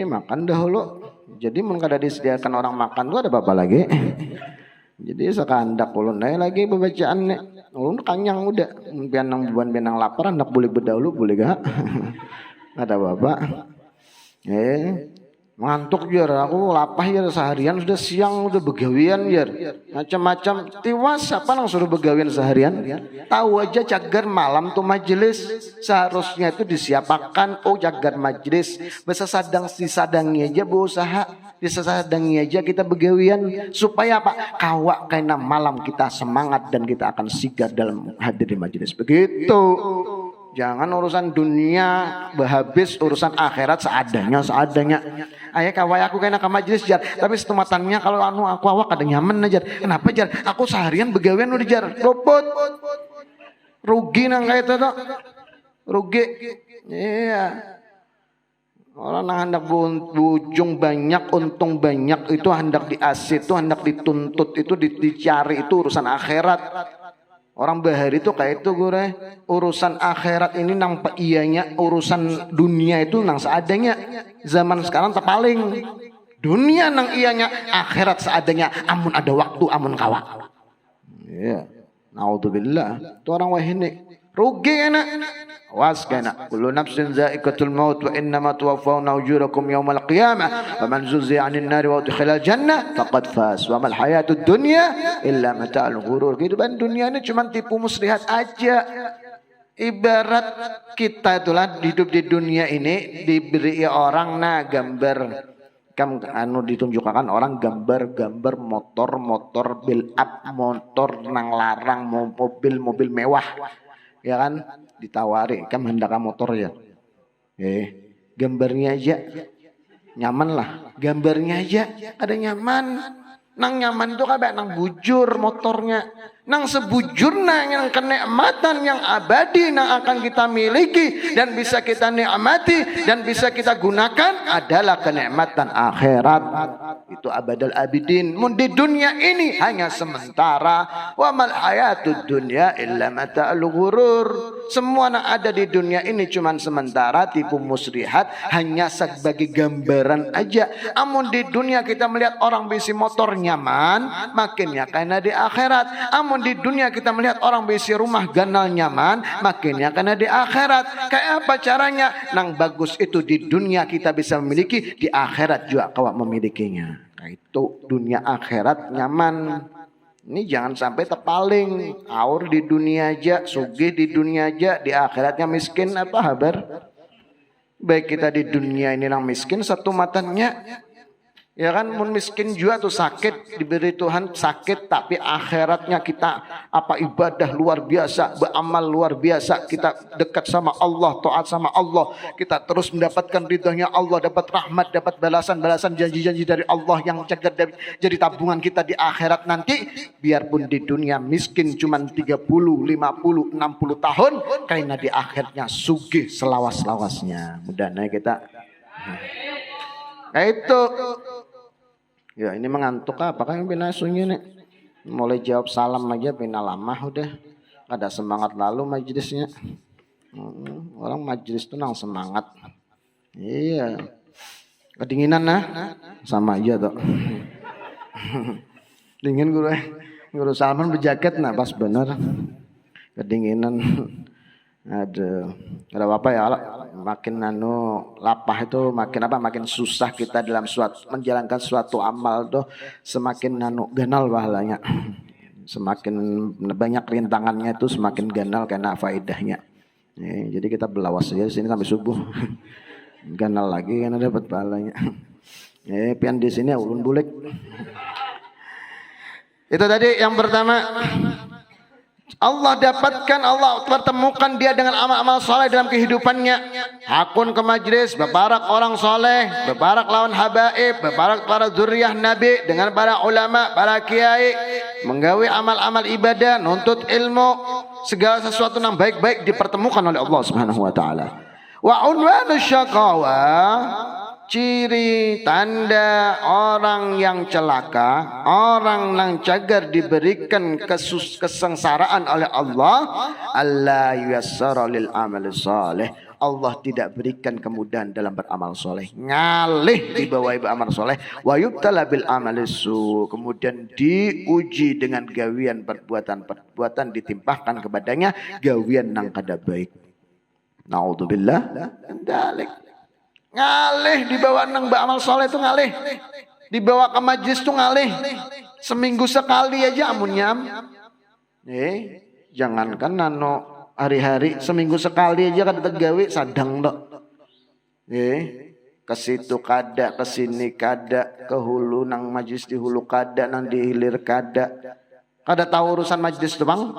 Makan dahulu. Jadi mun kada disediakan orang makan tuh ada apa lagi? Jadi sekandak ulun lagi pembacaan nek. Ulun kanyang udah. Pian nang buban pian nang lapar hendak boleh berdahulu boleh gak? Ada bapak. Ngantuk jar aku lapah jar seharian sudah siang udah begawian jar. Macam-macam tiwas apa nang suruh begawian seharian? Tahu aja cagar malam tuh majelis seharusnya itu disiapakan cagar majelis. Bisa disadangi aja berusaha disadangi aja kita begawian supaya apa? Kawak kaina malam kita semangat dan kita akan sigap dalam hadir di majelis. Begitu. Jangan urusan dunia berhabis, urusan akhirat seadanya. Ayah kawai aku kena ke majelis jar, tapi setumatannya kalau anu aku awak ada nyaman aja. Kenapa jar? Aku seharian begawian udah jar, robot. Rugi nang kayak itu. Rugi. Iya. Orang yang hendak bujung banyak, untung banyak itu hendak diasit, itu hendak dituntut, itu dicari, itu urusan akhirat. Orang bahari itu kayak itu gue, urusan akhirat ini nang ianya, urusan dunia itu nang seadanya. Zaman sekarang terpaling dunia nang ianya, akhirat seadanya. Amun ada waktu, amun kawa. Iya, naudzubillah. Itu orang wahini rugi enak. Was kana kullu nafsin za'iqatul maut wa innama tuwaffawna ujurakum yawmal qiyamah faman zuzzi'a 'anil nari wa udkhilal jannah faqad faz wa mal hayatud dunya illa mata'ul ghurur. Kehidupan dunia ini cuma tipu muslihat aja. Ibarat kita itulah hidup di dunia ini diberi orang gambar ditunjukkan orang gambar motor build up, motor nang larang, mobil mewah. Ya kan, ditawari kan hendak motor ya. Gambarnya aja nyaman lah. Gambarnya aja ada nyaman. Nang nyaman itu kayak nang bujur motornya. Nang sebujurna yang kenikmatan yang abadi yang akan kita miliki dan bisa kita nikmati dan bisa kita gunakan adalah kenikmatan akhirat. Itu abadal abidin. Mun di dunia ini hanya sementara. Wa mal hayatud dunya illa mata'ul ghurur. Semua yang ada di dunia ini cuma sementara, tipu muslihat, hanya sebagai gambaran aja. Amun di dunia kita melihat orang bisi motor nyaman, makinnya karena di akhirat. Amun di dunia kita melihat orang bisi rumah ganal nyaman, makinnya karena di akhirat. Kayak apa caranya? Nang bagus itu di dunia kita bisa memiliki, di akhirat juga kau memilikinya. Nah, itu dunia akhirat nyaman. Ini jangan sampai terpaling. Aur di dunia aja, sugih di dunia aja, di akhiratnya miskin, apa kabar? Baik kita di dunia ini nang miskin satu matanya. Ya kan, mun miskin juga tuh sakit, diberi Tuhan sakit, tapi akhiratnya kita apa ibadah luar biasa, beramal luar biasa, kita dekat sama Allah, taat sama Allah, kita terus mendapatkan ridhonya Allah, dapat rahmat, dapat balasan-balasan janji-janji dari Allah yang jadi tabungan kita di akhirat nanti. Biarpun di dunia miskin cuman 30, 50, 60 tahun, karena di akhirnya sugih selawas-lawasnya. Mudah-mudahan kita itu. Ya ini mengantuk apa kan pina sunyi nih. Mulai jawab salam aja pina lama udah. Ada semangat lalu majelisnya. Orang majelis tuh nang semangat. Iya. Kedinginan nah. Sama aja tuh. Dingin guru Salman berjaket nah pas bener. Kedinginan. Ada apa ya, makin lapah itu makin susah kita dalam menjalankan suatu amal tuh, semakin ganal pahalanya. Semakin banyak rintangannya itu semakin ganal karena faedahnya. Jadi kita belawas saja sini sampai subuh. Ganal lagi karena dapat pahalanya. Pian di sini ulun bulik. Itu tadi yang pertama. Allah dapatkan, Allah pertemukan dia dengan amal-amal soleh dalam kehidupannya. Hakun ke majlis, bebarak orang soleh, bebarak lawan habaib, bebarak para zuriyah Nabi dengan para ulama, para kiai, menggawi amal-amal ibadah, nuntut ilmu, segala sesuatu yang baik-baik dipertemukan oleh Allah Subhanahu wa taala. Wa unwanu syaqawa, ciri tanda orang yang celaka, orang yang cagar diberikan kesengsaraan oleh Allah, Allah yassara lil amal salih. Allah tidak berikan kemudahan dalam beramal soleh, ngalih di bawah beramal soleh. Wa yubtala bil amal su, kemudian diuji dengan gawian perbuatan ditimpahkan kepadanya gawian nang kada baik. Naudzubillah dalik. Ngalih dibawa nang beramal soleh itu ngalih, dibawa ke majlis itu ngalih, seminggu sekali aja amunnya. Jangankan hari-hari, seminggu sekali aja kada tegawe sadang dok. Ke situ kada, ke sini kada, ke hulu nang majlis di hulu kada, nang di hilir kada. Kada tahu urusan majlis tuh bang.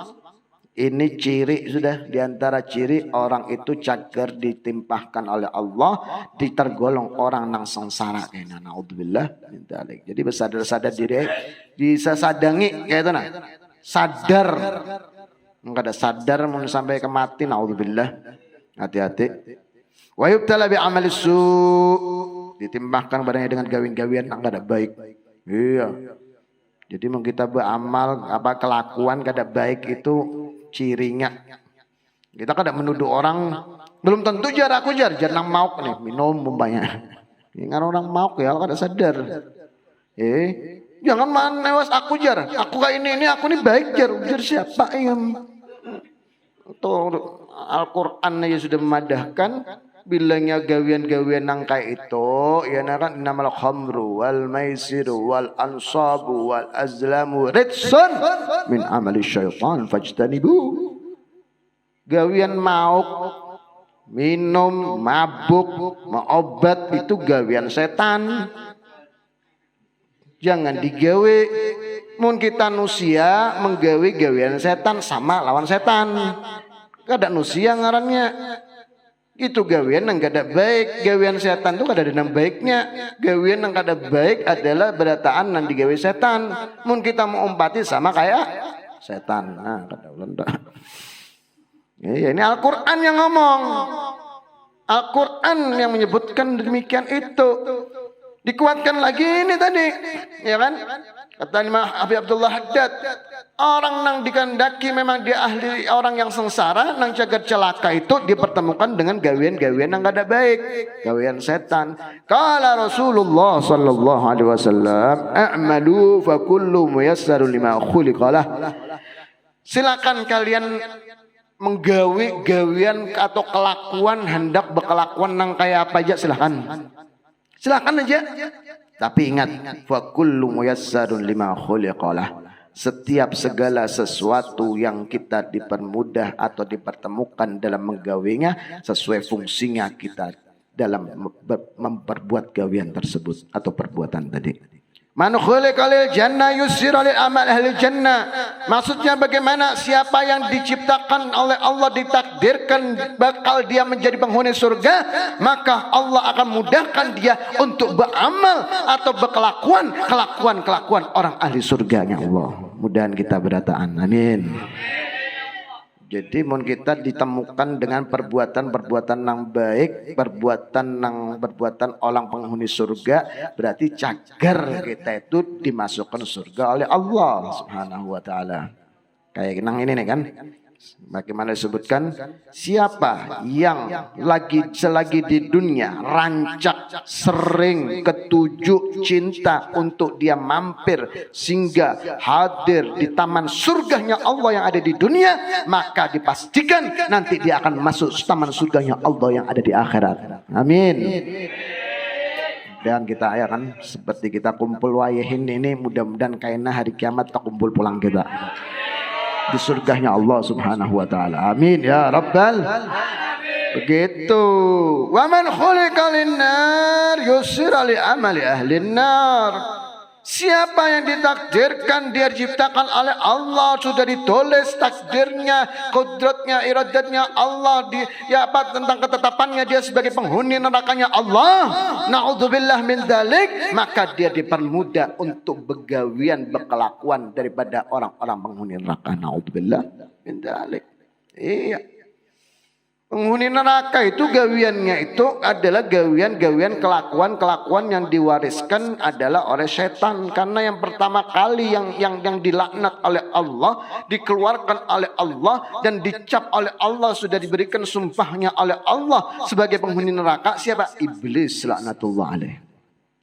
Ini ciri sudah diantara ciri orang itu cagar ditimpahkan oleh Allah, ditergolong orang nang sengsara. Naudzubillah. Jadi bersadar diri, bisa sadangi kayak itu nah. Sadar, enggak ada sadar mau sampai ke mati. Naudzubillah. Hati-hati. Wa yubtala bi amali su', ditimbangkan badannya dengan gawin-gawian yang kada baik. Iya. Jadi mau kita beramal apa kelakuan kada baik itu cirinya. Kita kada menuduh orang belum tentu jar aku jar nang mauk nih minum umpamanya. Ingat orang mauk ya kada sadar. Jangan manewas aku jar. Aku kayak ini aku nih baik jar. Jar siapa yang tuh Al-Quran aja sudah memadahkan bilangnya gawian-gawian nang kayak itu ya kan innamal khamru wal maisiru wal ansabu wal azlamu ritsun min amali syaitan fajtanibu. Gawian mauk, minum, mabuk, obat itu gawian setan. Jangan digawe. Mun kita nusia menggawe gawian setan sama lawan setan. Kada nusia ngarannya. Itu gawian yang kada baik. Gawian setan itu kada ada yang baiknya. Gawian yang kada baik adalah berataan yang digawe setan. Mun kita mau umpati sama kayak setan. Nah, kada ulun. Ya, ini Al-Quran yang ngomong. Al-Quran yang menyebutkan demikian itu. Dikuatkan lagi ini tadi, ya kan? Kata Imam Habib Abdullah Haddad, orang nang dikandaki memang dia ahli orang yang sengsara, nang jagat celaka itu dipertemukan dengan gawian-gawian yang kada baik, gawian setan. Qala Rasulullah sallallahu alaihi wasallam, "A'malu fa kullu muyassarun lima khuliqalah." Silakan kalian menggawi gawian atau kelakuan hendak berkelakuan nang kayak apa aja silakan aja, tapi ingat fa kullu muyassarun lima khuliqalah, setiap segala sesuatu yang kita dipermudah atau dipertemukan dalam menggawinya sesuai fungsinya kita dalam memperbuat gawian tersebut atau perbuatan tadi. Man khuliqa lil jannah yusira lil amal ahli jannah. Maksudnya bagaimana? Siapa yang diciptakan oleh Allah ditakdirkan bakal dia menjadi penghuni surga, maka Allah akan mudahkan dia untuk beramal atau kelakuan orang ahli surganya Allah. Mudahan kita berataan. Amin. Jadi mun kita ditemukan dengan perbuatan-perbuatan yang baik, perbuatan orang penghuni surga, berarti cagar kita itu dimasukkan surga oleh Allah Subhanahu wa taala. Kayak nang ini nih kan. Bagaimana disebutkan, siapa yang selagi di dunia rancak sering ketujuh cinta untuk dia mampir sehingga hadir di taman surganya Allah yang ada di dunia, maka dipastikan nanti dia akan masuk taman surganya Allah yang ada di akhirat. Amin. Dan kita ya kan seperti kita kumpul wayahin ini, mudah-mudahan kaina hari kiamat tak kumpul pulang kita di surganya Allah Subhanahu wa taala. Amin ya rabbal. Begitu. Wa man khuliqa lin-nar yusira li amali ahli nar. Siapa yang ditakdirkan dia diciptakan oleh Allah, sudah ditulis takdirnya, kodratnya, iradatnya Allah tentang ketetapannya dia sebagai penghuni nerakanya Allah. Na'udzubillah min dzalik, maka dia dipermudah untuk begawian berkelakuan daripada orang-orang penghuni neraka. Na'udzubillah min dzalik. Iya. Penghuni neraka itu gawiannya itu adalah gawian-gawian kelakuan yang diwariskan adalah oleh setan, karena yang pertama kali yang dilaknat oleh Allah, dikeluarkan oleh Allah dan dicap oleh Allah, sudah diberikan sumpahnya oleh Allah sebagai penghuni neraka siapa? Iblis laknatullah alaih.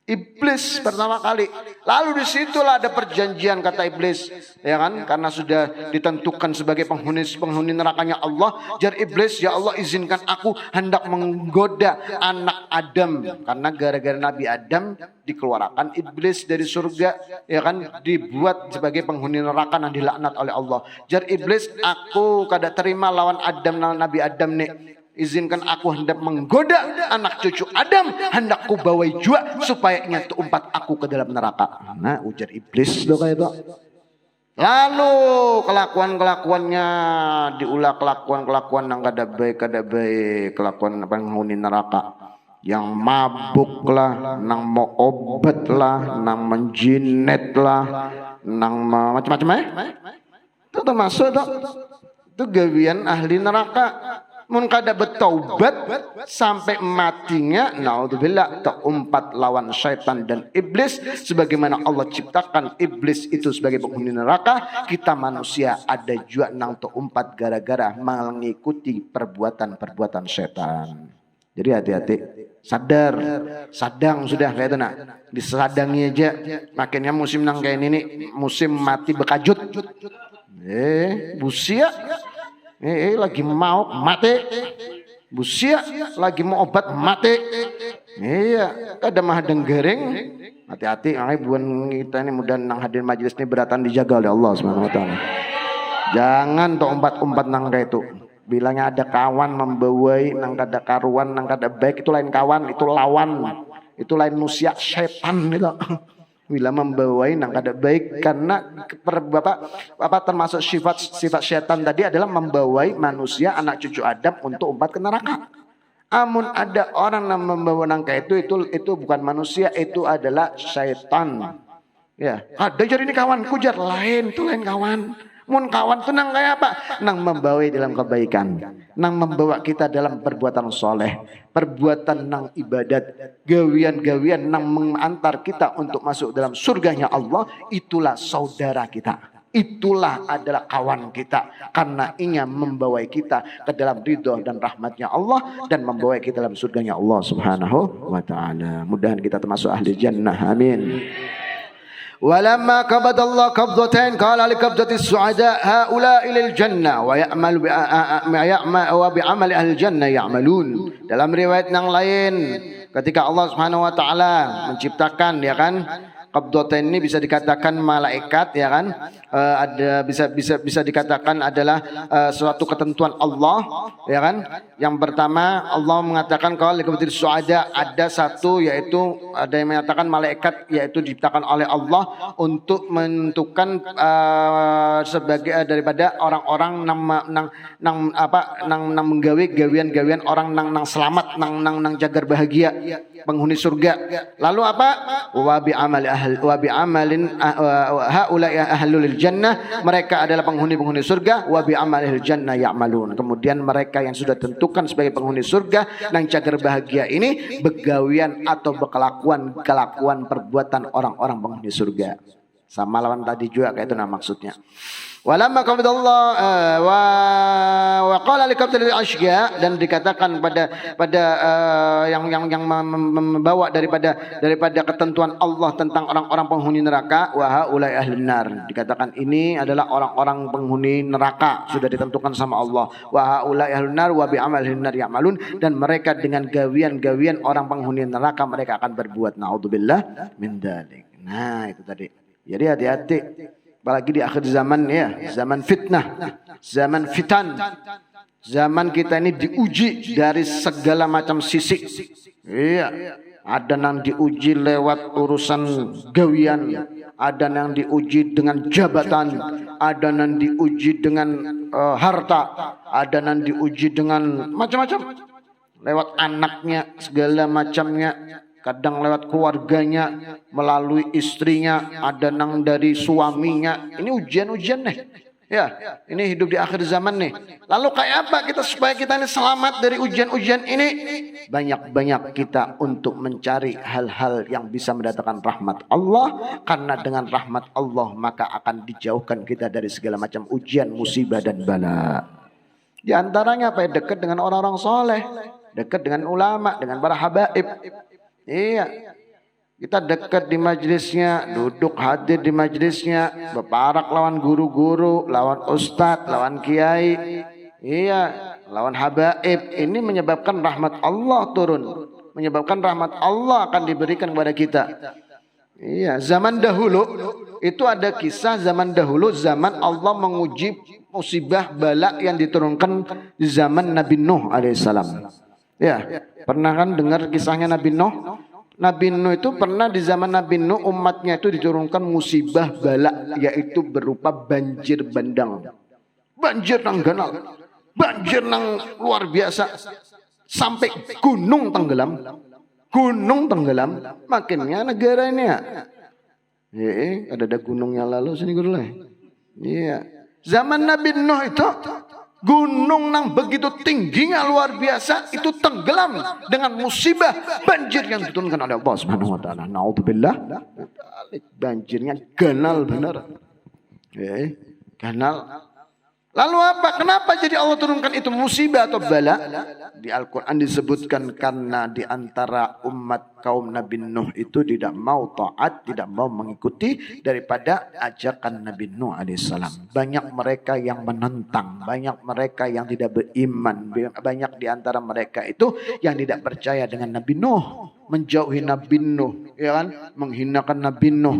Iblis pertama kali. Lalu disitulah ada perjanjian kata Iblis, ya kan? Karena sudah ditentukan sebagai penghuni nerakanya Allah. Jar Iblis, ya Allah izinkan aku hendak menggoda anak Adam, karena gara-gara Nabi Adam dikeluarkan Iblis dari surga, ya kan? Dibuat sebagai penghuni neraka yang dilaknat oleh Allah. Jar Iblis, aku kada terima lawan Adam Nabi Adam nih. Izinkan aku hendak menggoda anak cucu Adam, hendak ku bawa jua supaya nya umpat aku ke dalam neraka. Nah, ujar Iblis loh kayak itu. Lalu kelakuannya diulah, kelakuan yang kada baik, kelakuan penghuni neraka. Yang mabuk lah, nang mau obat lah, nang menjinet lah, nang macam-macam itu termasuk itu gawian ahli neraka. Mun kada bertaubat sampai matinya, naudzubillah, terumpat lawan syaitan dan iblis. Sebagaimana Allah ciptakan iblis itu sebagai penghuni neraka, kita manusia ada juga nang terumpat gara-gara mengikuti perbuatan-perbuatan syaitan. Jadi hati-hati, sadang sudah kayak itu nak, disadangi aja. Makanya musim nang kayak ini musim mati bekajut. Busia. Lagi mau mati, busia lagi mau obat mati. Iya, ada mah denggering. Hati-hati, buan kita ini mudah nang hadir majelis ini beratan dijaga oleh Allah Subhanahu Wa Taala. Jangan tuh umpat-umpat nang kayak itu. Bilangnya ada kawan membawai nang kada karuan, nang kada baik, itu lain kawan, itu lawan, itu lain manusia setan itu. Bila membawai nang kada baik, karena termasuk sifat syaitan tadi adalah membawai manusia anak cucu Adam untuk umpat ke neraka. Amun ada orang yang membawa nangka itu bukan manusia, itu adalah syaitan. Ya, ada jadi ini kawanku jar lain, itu lain kawan. Mun kawan itu nang kayak apa? Nang membawa dalam kebaikan, nang membawa kita dalam perbuatan soleh, perbuatan nang ibadat, gawian-gawian nang mengantar kita untuk masuk dalam surganya Allah. Itulah saudara kita, itulah adalah kawan kita, karena ia membawa kita ke dalam ridho dan rahmatnya Allah, dan membawa kita dalam surganya Allah Subhanahu Wa Taala. Mudah-mudahan kita termasuk ahli jannah, amin. ولما قبض الله قبضتين قال لقبضة السعداء هؤلاء إلى الجنة وبعمل أهل الجنة يعملون. Dalam riwayat yang lain, ketika Allah Subhanahu Wa Taala menciptakan, ya kan, qabdatain ini bisa dikatakan malaikat, ya kan, ada bisa dikatakan adalah suatu ketentuan Allah, ya kan. Yang pertama Allah mengatakan kalau liqabdatis suada, ada satu, yaitu ada yang mengatakan malaikat, yaitu diciptakan oleh Allah untuk menentukan sebagai daripada orang-orang nang menggawe gawian-gawian orang nang selamat, nang jagar bahagia, penghuni surga. Lalu apa? Wa bi amalin haula'i ahlul jannah, mereka adalah penghuni-penghuni surga. Wa bi amalil jannah ya'malun. Kemudian mereka yang sudah tentukan sebagai penghuni surga nang cagar bahagia ini begawian atau kelakuan perbuatan orang-orang penghuni surga. Sama lawan tadi juga kayak itu nah maksudnya. Walamma qabdallah wa qala liqabdil ashqa, dan dikatakan pada yang membawa daripada ketentuan Allah tentang orang-orang penghuni neraka, wa haulai ahlun nar, dikatakan ini adalah orang-orang penghuni neraka, sudah ditentukan sama Allah. Wa haulai ahlun nar wa bi amalin nar ya'malun, dan mereka dengan gawian-gawian orang penghuni neraka mereka akan berbuat, naudzubillah min dzalik. Nah, itu tadi. Jadi hati-hati, apalagi di akhir zaman, ya, zaman fitnah, zaman fitan, zaman kita ini diuji dari segala macam sisi. Iya, ada yang diuji lewat urusan gawian, ada yang diuji dengan jabatan, ada yang diuji dengan harta, ada yang diuji dengan macam-macam, lewat anaknya, segala macamnya. Kadang lewat keluarganya, melalui istrinya, ada nang dari suaminya. Ini ujian-ujian nih. Ya, ini hidup di akhir zaman nih. Lalu kayak apa kita supaya kita ini selamat dari ujian-ujian ini? Banyak-banyak kita untuk mencari hal-hal yang bisa mendatangkan rahmat Allah. Karena dengan rahmat Allah maka akan dijauhkan kita dari segala macam ujian, musibah dan bala. Di antaranya apa? Dekat dengan orang-orang soleh, dekat dengan ulama, dengan para habaib. Iya, kita dekat di majlisnya, duduk hadir di majlisnya, berparak lawan guru-guru, lawan ustadz, lawan kiai, iya, lawan habaib. Ini menyebabkan rahmat Allah turun, menyebabkan rahmat Allah akan diberikan kepada kita. Iya, zaman dahulu itu ada kisah zaman dahulu, zaman Allah menguji musibah bala yang diturunkan di zaman Nabi Nuh alaihissalam. Ya, pernah kan dengar kisahnya Nabi Nuh? Nabi Nuh itu pernah di zaman Nabi Nuh umatnya itu diturunkan musibah bala, yaitu berupa banjir bandang, banjir nang ganal, banjir nang luar biasa, sampai gunung tenggelam, makinnya negara ini ya. Ada gunungnya lalu sini guru lah. Iya, zaman Nabi Nuh itu Gunung nang begitu tingginya luar biasa itu tenggelam dengan musibah banjir yang diturunkan oleh Allah Subhanahu wa taala. Naudzubillah. Banjirnya ganal benar. Ganal. Lalu apa? Kenapa jadi Allah turunkan itu musibah atau bala? Di Al-Quran disebutkan karena di antara umat kaum Nabi Nuh itu tidak mau taat, tidak mau mengikuti daripada ajakan Nabi Nuh alaihissalam. Banyak mereka yang menentang, banyak mereka yang tidak beriman, banyak di antara mereka itu yang tidak percaya dengan Nabi Nuh, menjauhi Nabi Nuh, ya kan? Menghinakan Nabi Nuh,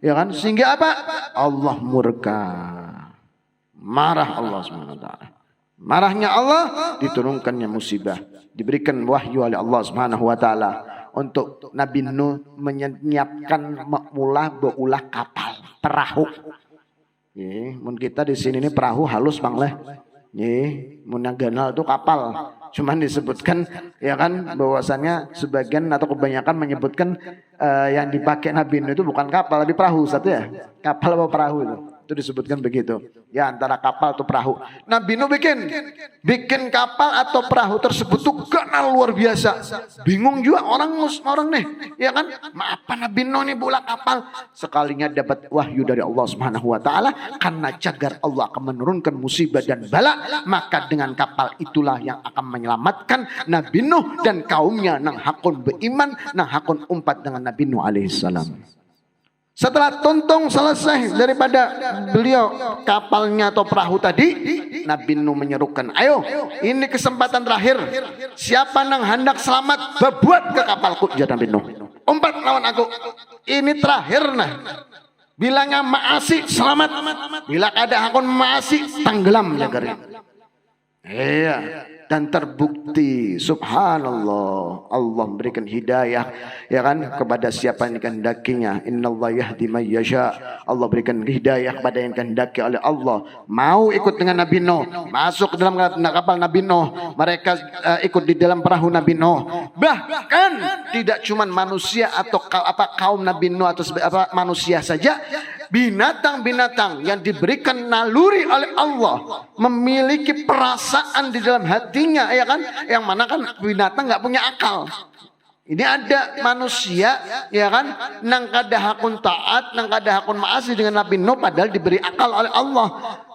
ya kan? Sehingga apa? Allah murka. Marah Allah Subhanahu wa taala. Marahnya Allah diturunkannya musibah. Diberikan wahyu oleh Allah Subhanahu wa taala untuk Nabi Nuh menyiapkan beulah kapal, perahu. Mun kita di sini ini perahu halus Bang Leh. Mun yang ganal itu kapal. Cuman disebutkan ya kan bahwasannya sebagian atau kebanyakan menyebutkan yang dipakai Nabi Nuh itu bukan kapal tapi perahu satu ya. Kapal apa perahu itu? Itu disebutkan begitu. Ya antara kapal atau perahu. Nabi Nuh bikin kapal atau perahu tersebut tuh ganal luar biasa. Bingung juga orang nih, ya kan? Apa Nabi Nuh nih bola kapal? Sekalinya dapat wahyu dari Allah Subhanahu wa taala karena cagar Allah akan menurunkan musibah dan bala, maka dengan kapal itulah yang akan menyelamatkan Nabi Nuh dan kaumnya nang hakun beriman, nang hakun umpat dengan Nabi Nuh alaihissalam. Setelah tuntung selesai daripada beliau kapalnya atau perahu tadi, Nabi Nuh menyerukan, ayo ini kesempatan terakhir. Siapa yang hendak selamat, berbuat ke kapalku, jatuh Nabi Nuh. Umpat lawan aku. Ini terakhir nah. Bilangnya maasi selamat. Bila ada hakun maasi tenggelam jagarnya. Iya. Dan terbukti subhanallah Allah memberikan hidayah ya kan kepada siapa yang dikehendakinya. Innallaha yahdi may yasha. Allah berikan hidayah kepada yang dikehendaki oleh Allah. Mau ikut dengan Nabi Nuh, masuk ke dalam kapal Nabi Nuh, mereka ikut di dalam perahu Nabi Nuh. Bahkan tidak cuma manusia atau kaum Nabi Nuh atau manusia saja, binatang-binatang yang diberikan naluri oleh Allah memiliki perasaan di dalam hatinya ya kan, yang mana kan binatang nggak punya akal. Ini ada manusia ya kan nang kada hakun taat, nang kada hakun maasi dengan Nabi Nuh padahal diberi akal oleh Allah,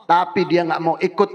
tapi dia nggak mau ikut.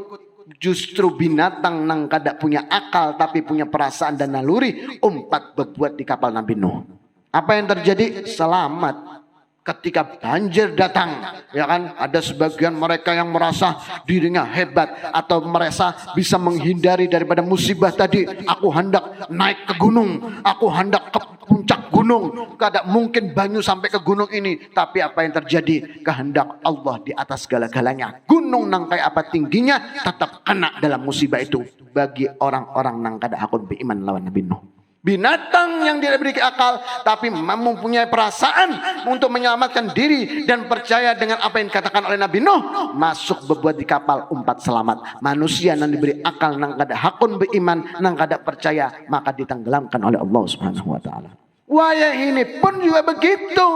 Justru binatang nang kada punya akal tapi punya perasaan dan naluri umpat berbuat di kapal Nabi Nuh. Apa yang terjadi? Selamat. Ketika banjir datang, ya kan, ada sebagian mereka yang merasa dirinya hebat atau merasa bisa menghindari daripada musibah tadi. Aku hendak naik ke gunung, aku hendak ke puncak gunung. Kada mungkin banyu sampai ke gunung ini. Tapi apa yang terjadi? Kehendak Allah di atas segala-galanya. Gunung nang kayak apa tingginya tetap kena dalam musibah itu bagi orang-orang nang kada hakun beriman lawan Nabi Nuh. Binatang yang tidak memiliki akal tapi mempunyai perasaan untuk menyelamatkan diri dan percaya dengan apa yang dikatakan oleh Nabi Nuh, masuk berbuat di kapal umpat selamat. Manusia yang diberi akal nang kada hakun beriman, nang kada percaya, maka ditenggelamkan oleh Allah Subhanahu wa taala. Wayah ini pun juga begitu.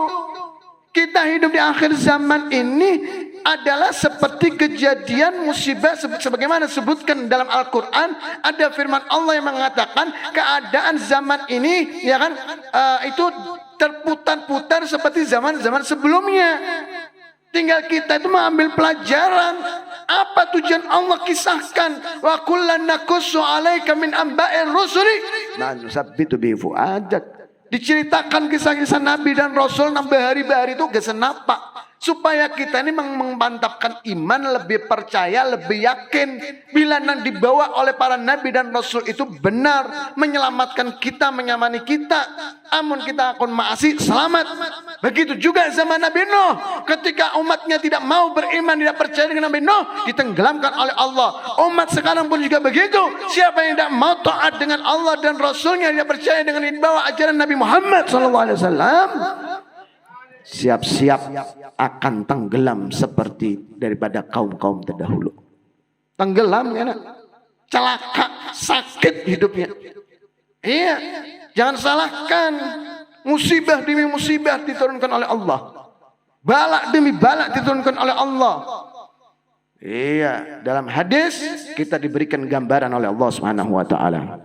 Kita hidup di akhir zaman ini adalah seperti kejadian musibah sebagaimana disebutkan dalam Al-Quran. Ada firman Allah yang mengatakan keadaan zaman ini ya kan itu terputar-putar seperti zaman-zaman sebelumnya. Tinggal kita itu mengambil pelajaran. Apa tujuan Allah kisahkan? Wa kullan naqussu 'alaika min amba'ir rusuli ma nusabbitu bi fu'adak. Diceritakan kisah-kisah Nabi dan Rasul nambah hari-hari itu gak senapa. Supaya kita ini memantapkan iman, lebih percaya, lebih yakin. Bila yang dibawa oleh para Nabi dan Rasul itu benar. Menyelamatkan kita, menyamani kita. Amun kita akan maasi, selamat. Begitu juga zaman Nabi Nuh. Ketika umatnya tidak mau beriman, tidak percaya dengan Nabi Nuh, ditenggelamkan oleh Allah. Umat sekarang pun juga begitu. Siapa yang tidak mau taat dengan Allah dan Rasulnya, tidak percaya dengan dibawa ajaran Nabi Muhammad SAW, siap-siap akan tenggelam seperti daripada kaum-kaum terdahulu. Tenggelam ya nak? Celaka, sakit hidupnya. Iya, jangan salahkan. Musibah demi musibah diturunkan oleh Allah. Balak demi balak diturunkan oleh Allah. Iya, dalam hadis kita diberikan gambaran oleh Allah Subhanahu wa taala.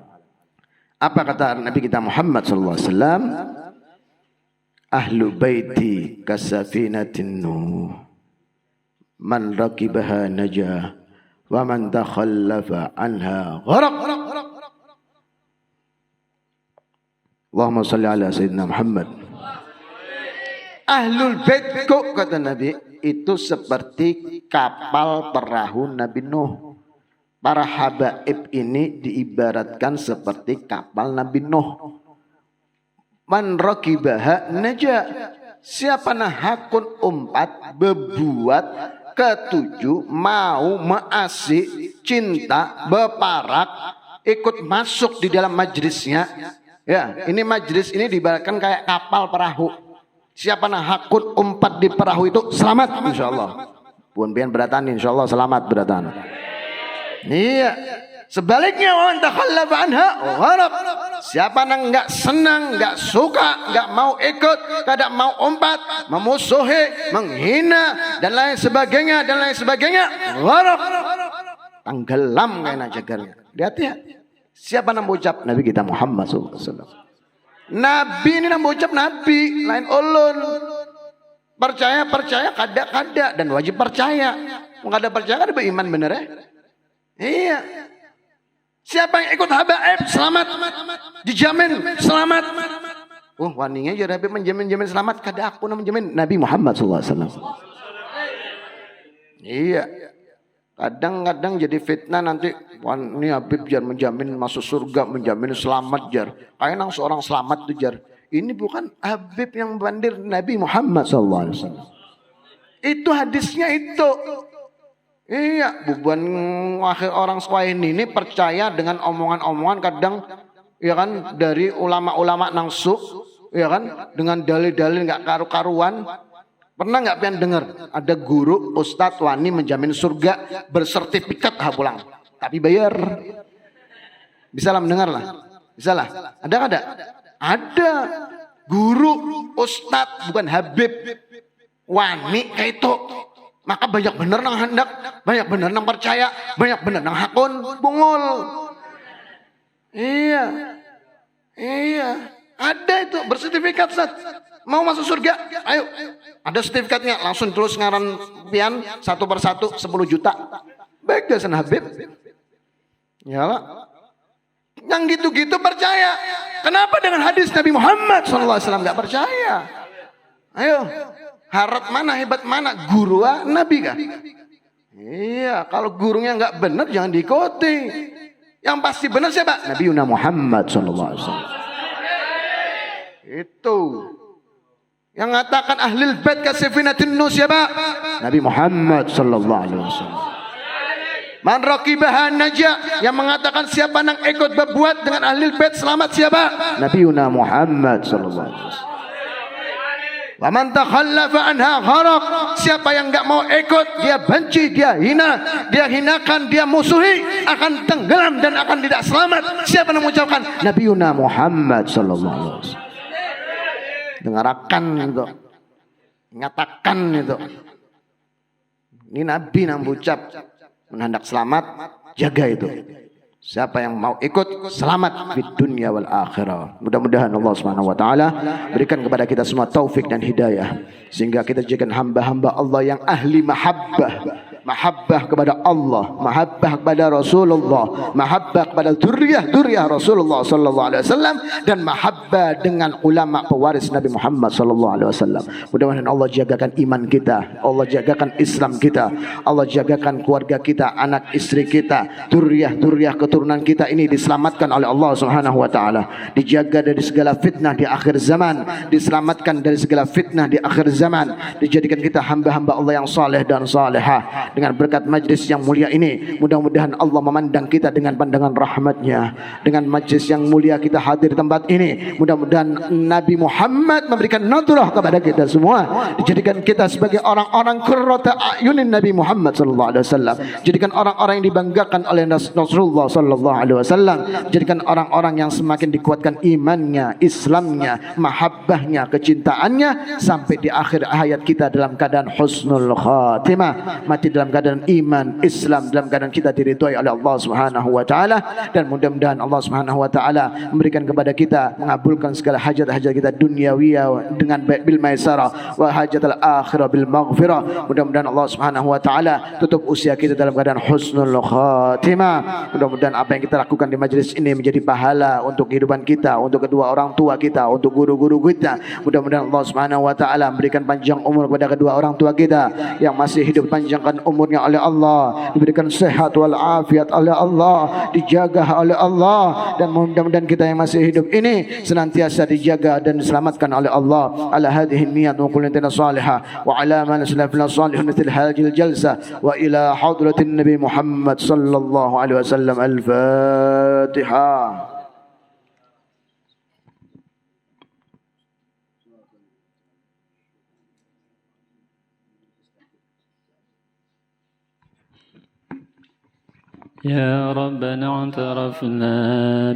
Apa kata Nabi kita Muhammad sallallahu alaihi wasallam? Ahlu baiti kasafinatin nuh. Man rakibaha najah wa man takhallafa anha gharaq. Allahumma salli ala sayyidina Muhammad. Ahlul baitku kata Nabi itu seperti kapal perahu Nabi Nuh. Para habaib ini diibaratkan seperti kapal Nabi Nuh. Man rakibaha naja. Siapa nah hakun umpat bebuat ketujuh mau measik cinta beparak ikut masuk di dalam majlisnya. Ya, ini majlis ini diibaratkan kayak kapal perahu. Siapa nah hakun umpat di perahu itu selamat insyaallah. Pun pian beratan insyaallah selamat beratan. Iya. Sebaliknya wan takhallafa anha gharaq. Siapa yang enggak senang, enggak suka, enggak mau ikut, tidak mau umpat, memusuhi, menghina dan lain sebagainya gharaq. Tenggelam kena jagarnya. Lihat. Siapa yang ucap? Nabi kita Muhammad SAW. Nabi ini yang ucap Nabi, lain ulun. Percaya kada dan wajib percaya. Kada percaya kada beriman bener ya? Iya. Siapa yang ikut habaib selamat, dijamin selamat. Oh, waninya ya Nabi menjamin selamat. Kada aku yang menjamin Nabi Muhammad SAW. Iya. Kadang-kadang jadi fitnah nanti. Ini Habib jar menjamin masuk surga, menjamin selamat jar. Kayak nang seorang selamat tuh jar. Ini bukan Habib yang bandir Nabi Muhammad SAW. Itu hadisnya itu. Iya, bukan akhir orang selain ini percaya dengan omongan-omongan kadang ya kan dari ulama-ulama nangsu, ya kan dengan dalil-dalil nggak karu-karuan. Pernah nggak pian dengar ada guru ustadz wani menjamin surga bersertifikat pulang, tapi bayar. Bisa lah mendengar lah, bisa lah. Ada? Ada guru ustadz bukan Habib wani kayak itu. Maka banyak bener nang hendak, banyak bener nang percaya, banyak bener nang hakun, bungul. Iya. Ada itu bersertifikat Ustaz. Mau masuk surga? Ayo. Ada sertifikatnya, langsung terus ngaran pian satu persatu 10 juta. Baik dasar Habib. Yalah. Yang gitu-gitu percaya. Kenapa dengan hadis Nabi Muhammad SAW nggak percaya? Ayo. Harap mana, hebat mana? Guru Nabi kah? Iya, kalau gurunya nggak benar jangan diikuti. Yang pasti benar siapa? Nabi Muhammad SAW. Itu. Yang mengatakan ahlul bait kasifinatin nuh siapa? Nabi Muhammad SAW. Man raqibaha naja. Yang mengatakan siapa yang ikut berbuat dengan ahlul bait selamat siapa? Nabi Muhammad SAW. Wa man takhallafa anha gharaq. Siapa yang enggak mau ikut, dia benci, dia hina, dia hinakan, dia musuhi, akan tenggelam dan akan tidak selamat. Siapa yang mengucapkan? Nabiuna Muhammad sallallahu alaihi wasallam. Dengarkan itu. Nyatakan itu. Ini Nabi yang mengucap hendak selamat, jaga itu. Siapa yang mau ikut selamat di dunia wal akhirah. Mudah-mudahan Allah Subhanahu wa taala berikan kepada kita semua taufik dan hidayah sehingga kita jadikan hamba-hamba Allah yang ahli mahabbah kepada Allah, mahabbah kepada Rasulullah, mahabbah kepada dzurriyyah Rasulullah sallallahu alaihi wasallam dan mahabbah dengan ulama pewaris Nabi Muhammad sallallahu alaihi wasallam. Mudah-mudahan Allah jagakan iman kita, Allah jagakan Islam kita, Allah jagakan keluarga kita, anak istri kita, dzurriyyah keturunan kita ini diselamatkan oleh Allah Subhanahu wa taala, dijaga dari segala fitnah di akhir zaman, diselamatkan dari segala fitnah di akhir zaman, dijadikan kita hamba-hamba Allah yang saleh dan salehah. Dengan berkat majlis yang mulia ini, mudah-mudahan Allah memandang kita dengan pandangan rahmatnya. Dengan majlis yang mulia kita hadir di tempat ini, mudah-mudahan Nabi Muhammad memberikan nadrah kepada kita semua, dijadikan kita sebagai orang-orang qurrata ayunin Nabi Muhammad sallallahu alaihi wasallam, jadikan orang-orang yang dibanggakan oleh Rasulullah sallallahu alaihi wasallam, jadikan orang-orang yang semakin dikuatkan imannya, Islamnya, mahabbahnya, kecintaannya sampai di akhir hayat kita dalam keadaan husnul khatimah, mati dalam dalam keadaan iman, Islam, dalam keadaan kita diridhoi oleh Allah Subhanahu wa taala, dan mudah-mudahan Allah Subhanahu wa taala memberikan kepada kita, mengabulkan segala hajat-hajat kita duniawiyah dengan bil maisarah wa hajatul akhirah bil maghfirah. Mudah-mudahan Allah Subhanahu wa taala tutup usia kita dalam keadaan husnul khatimah. Mudah-mudahan apa yang kita lakukan di majelis ini menjadi pahala untuk kehidupan kita, untuk kedua orang tua kita, untuk guru-guru kita. Mudah-mudahan Allah Subhanahu wa taala memberikan panjang umur kepada kedua orang tua kita yang masih hidup, panjangkan umurnya oleh Allah, diberikan sehat wal afiat oleh Allah, dijaga oleh Allah, dan mudah-mudahan kita yang masih hidup ini senantiasa dijaga dan diselamatkan oleh Allah. Ala hadhihi niyyat wa kullatina salihah wa ala man salafna salihun mithil hadhihi jalsa wa ila hadratin nabi Muhammad sallallahu alaihi wasallam. Al-Fatihah. يا ربنا اعترفنا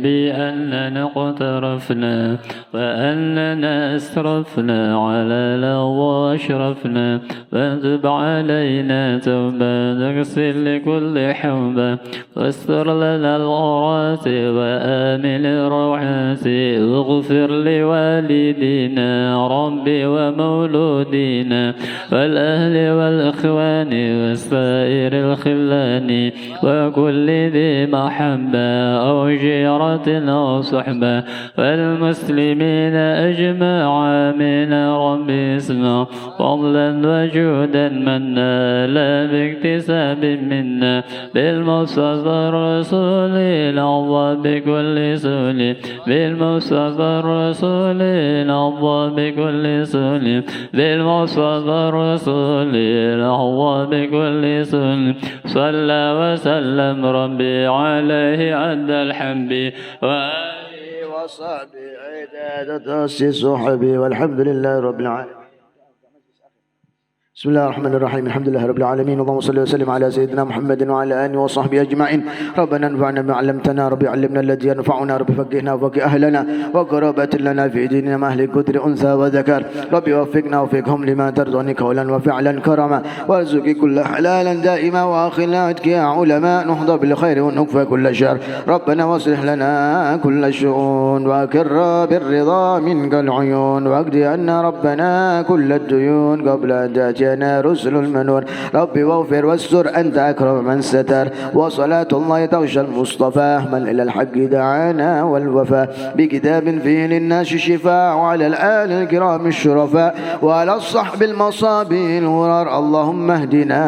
بأننا اقترفنا وأننا أسرفنا على لغو وأشرفنا فتب علينا توبة تغسل لكل حوبة واستر لنا العورات وآمن الروعات واغفر لوالدينا ربي ومولودينا والأهل والإخوان والسائر الخلان وكل ذي محبة أو جيرة أو صحبة والمسلمين أجمع من ربي اسمه فضلا وجودا منا لا باكتساب منا بالمصطفى الرسول الأعظم بكل سول بالمصطفى الرسول الأعظم بكل سول بالمصطفى الرسول الأعظم بكل سول صلى وسلم ربي عليه عد الحمد وآله وصحبه عدادة الصحبه والحمد لله رب العالمين. بسم الله الرحمن الرحيم. الحمد لله رب العالمين. اللهم صل وسلم على سيدنا محمد وعلى اله وصحبه اجمعين. ربنا انفعنا بما علمتنا، ربي علمنا الذي ينفعنا، ربي فقهنا وفقه اهلنا وقرابة لنا في ديننا مع اهل الكدر انثى وذكر. ربي وفقنا وفقهم لما ترضى قولا وفعلا كرما، وارزق كل حلالا دائما واخرنا عتك يا علماء، نحظى بالخير ونكفى كل شر. ربنا واصلح لنا كل الشؤون، واكر بالرضا منك العيون، واقضي عنا ربنا كل الديون قبل ان تاتي رسل المنور. ربي واغفر واستر أنت أكرم من ستر، وصلاة الله تغشى المصطفى من إلى الحق دعانا والوفاء، بكتاب فيه للناس شفاء، وعلى الآل الكرام الشرفاء، وعلى الصحب المصابي الغرار. اللهم اهدنا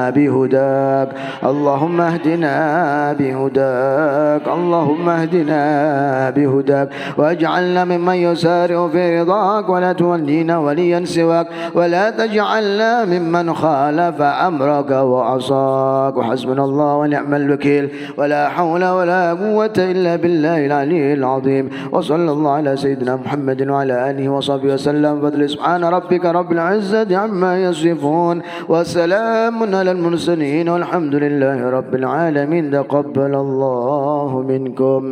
بهداك، اللهم اهدنا بهداك، اللهم اهدنا بهداك، واجعلنا ممن يسارع في رضاك، ولا تولينا وليا سواك، ولا تجعلنا ممن خالف أمرك وعصاك. وحسبنا الله ونعم الوكيل، ولا حول ولا قوة إلا بالله العلي العظيم. وصلى الله على سيدنا محمد وعلى آله وصحبه وسلم. فضل سبحان ربك رب العزة عما يصفون، وسلام على المرسلين، والحمد لله رب العالمين. تقبل الله منكم.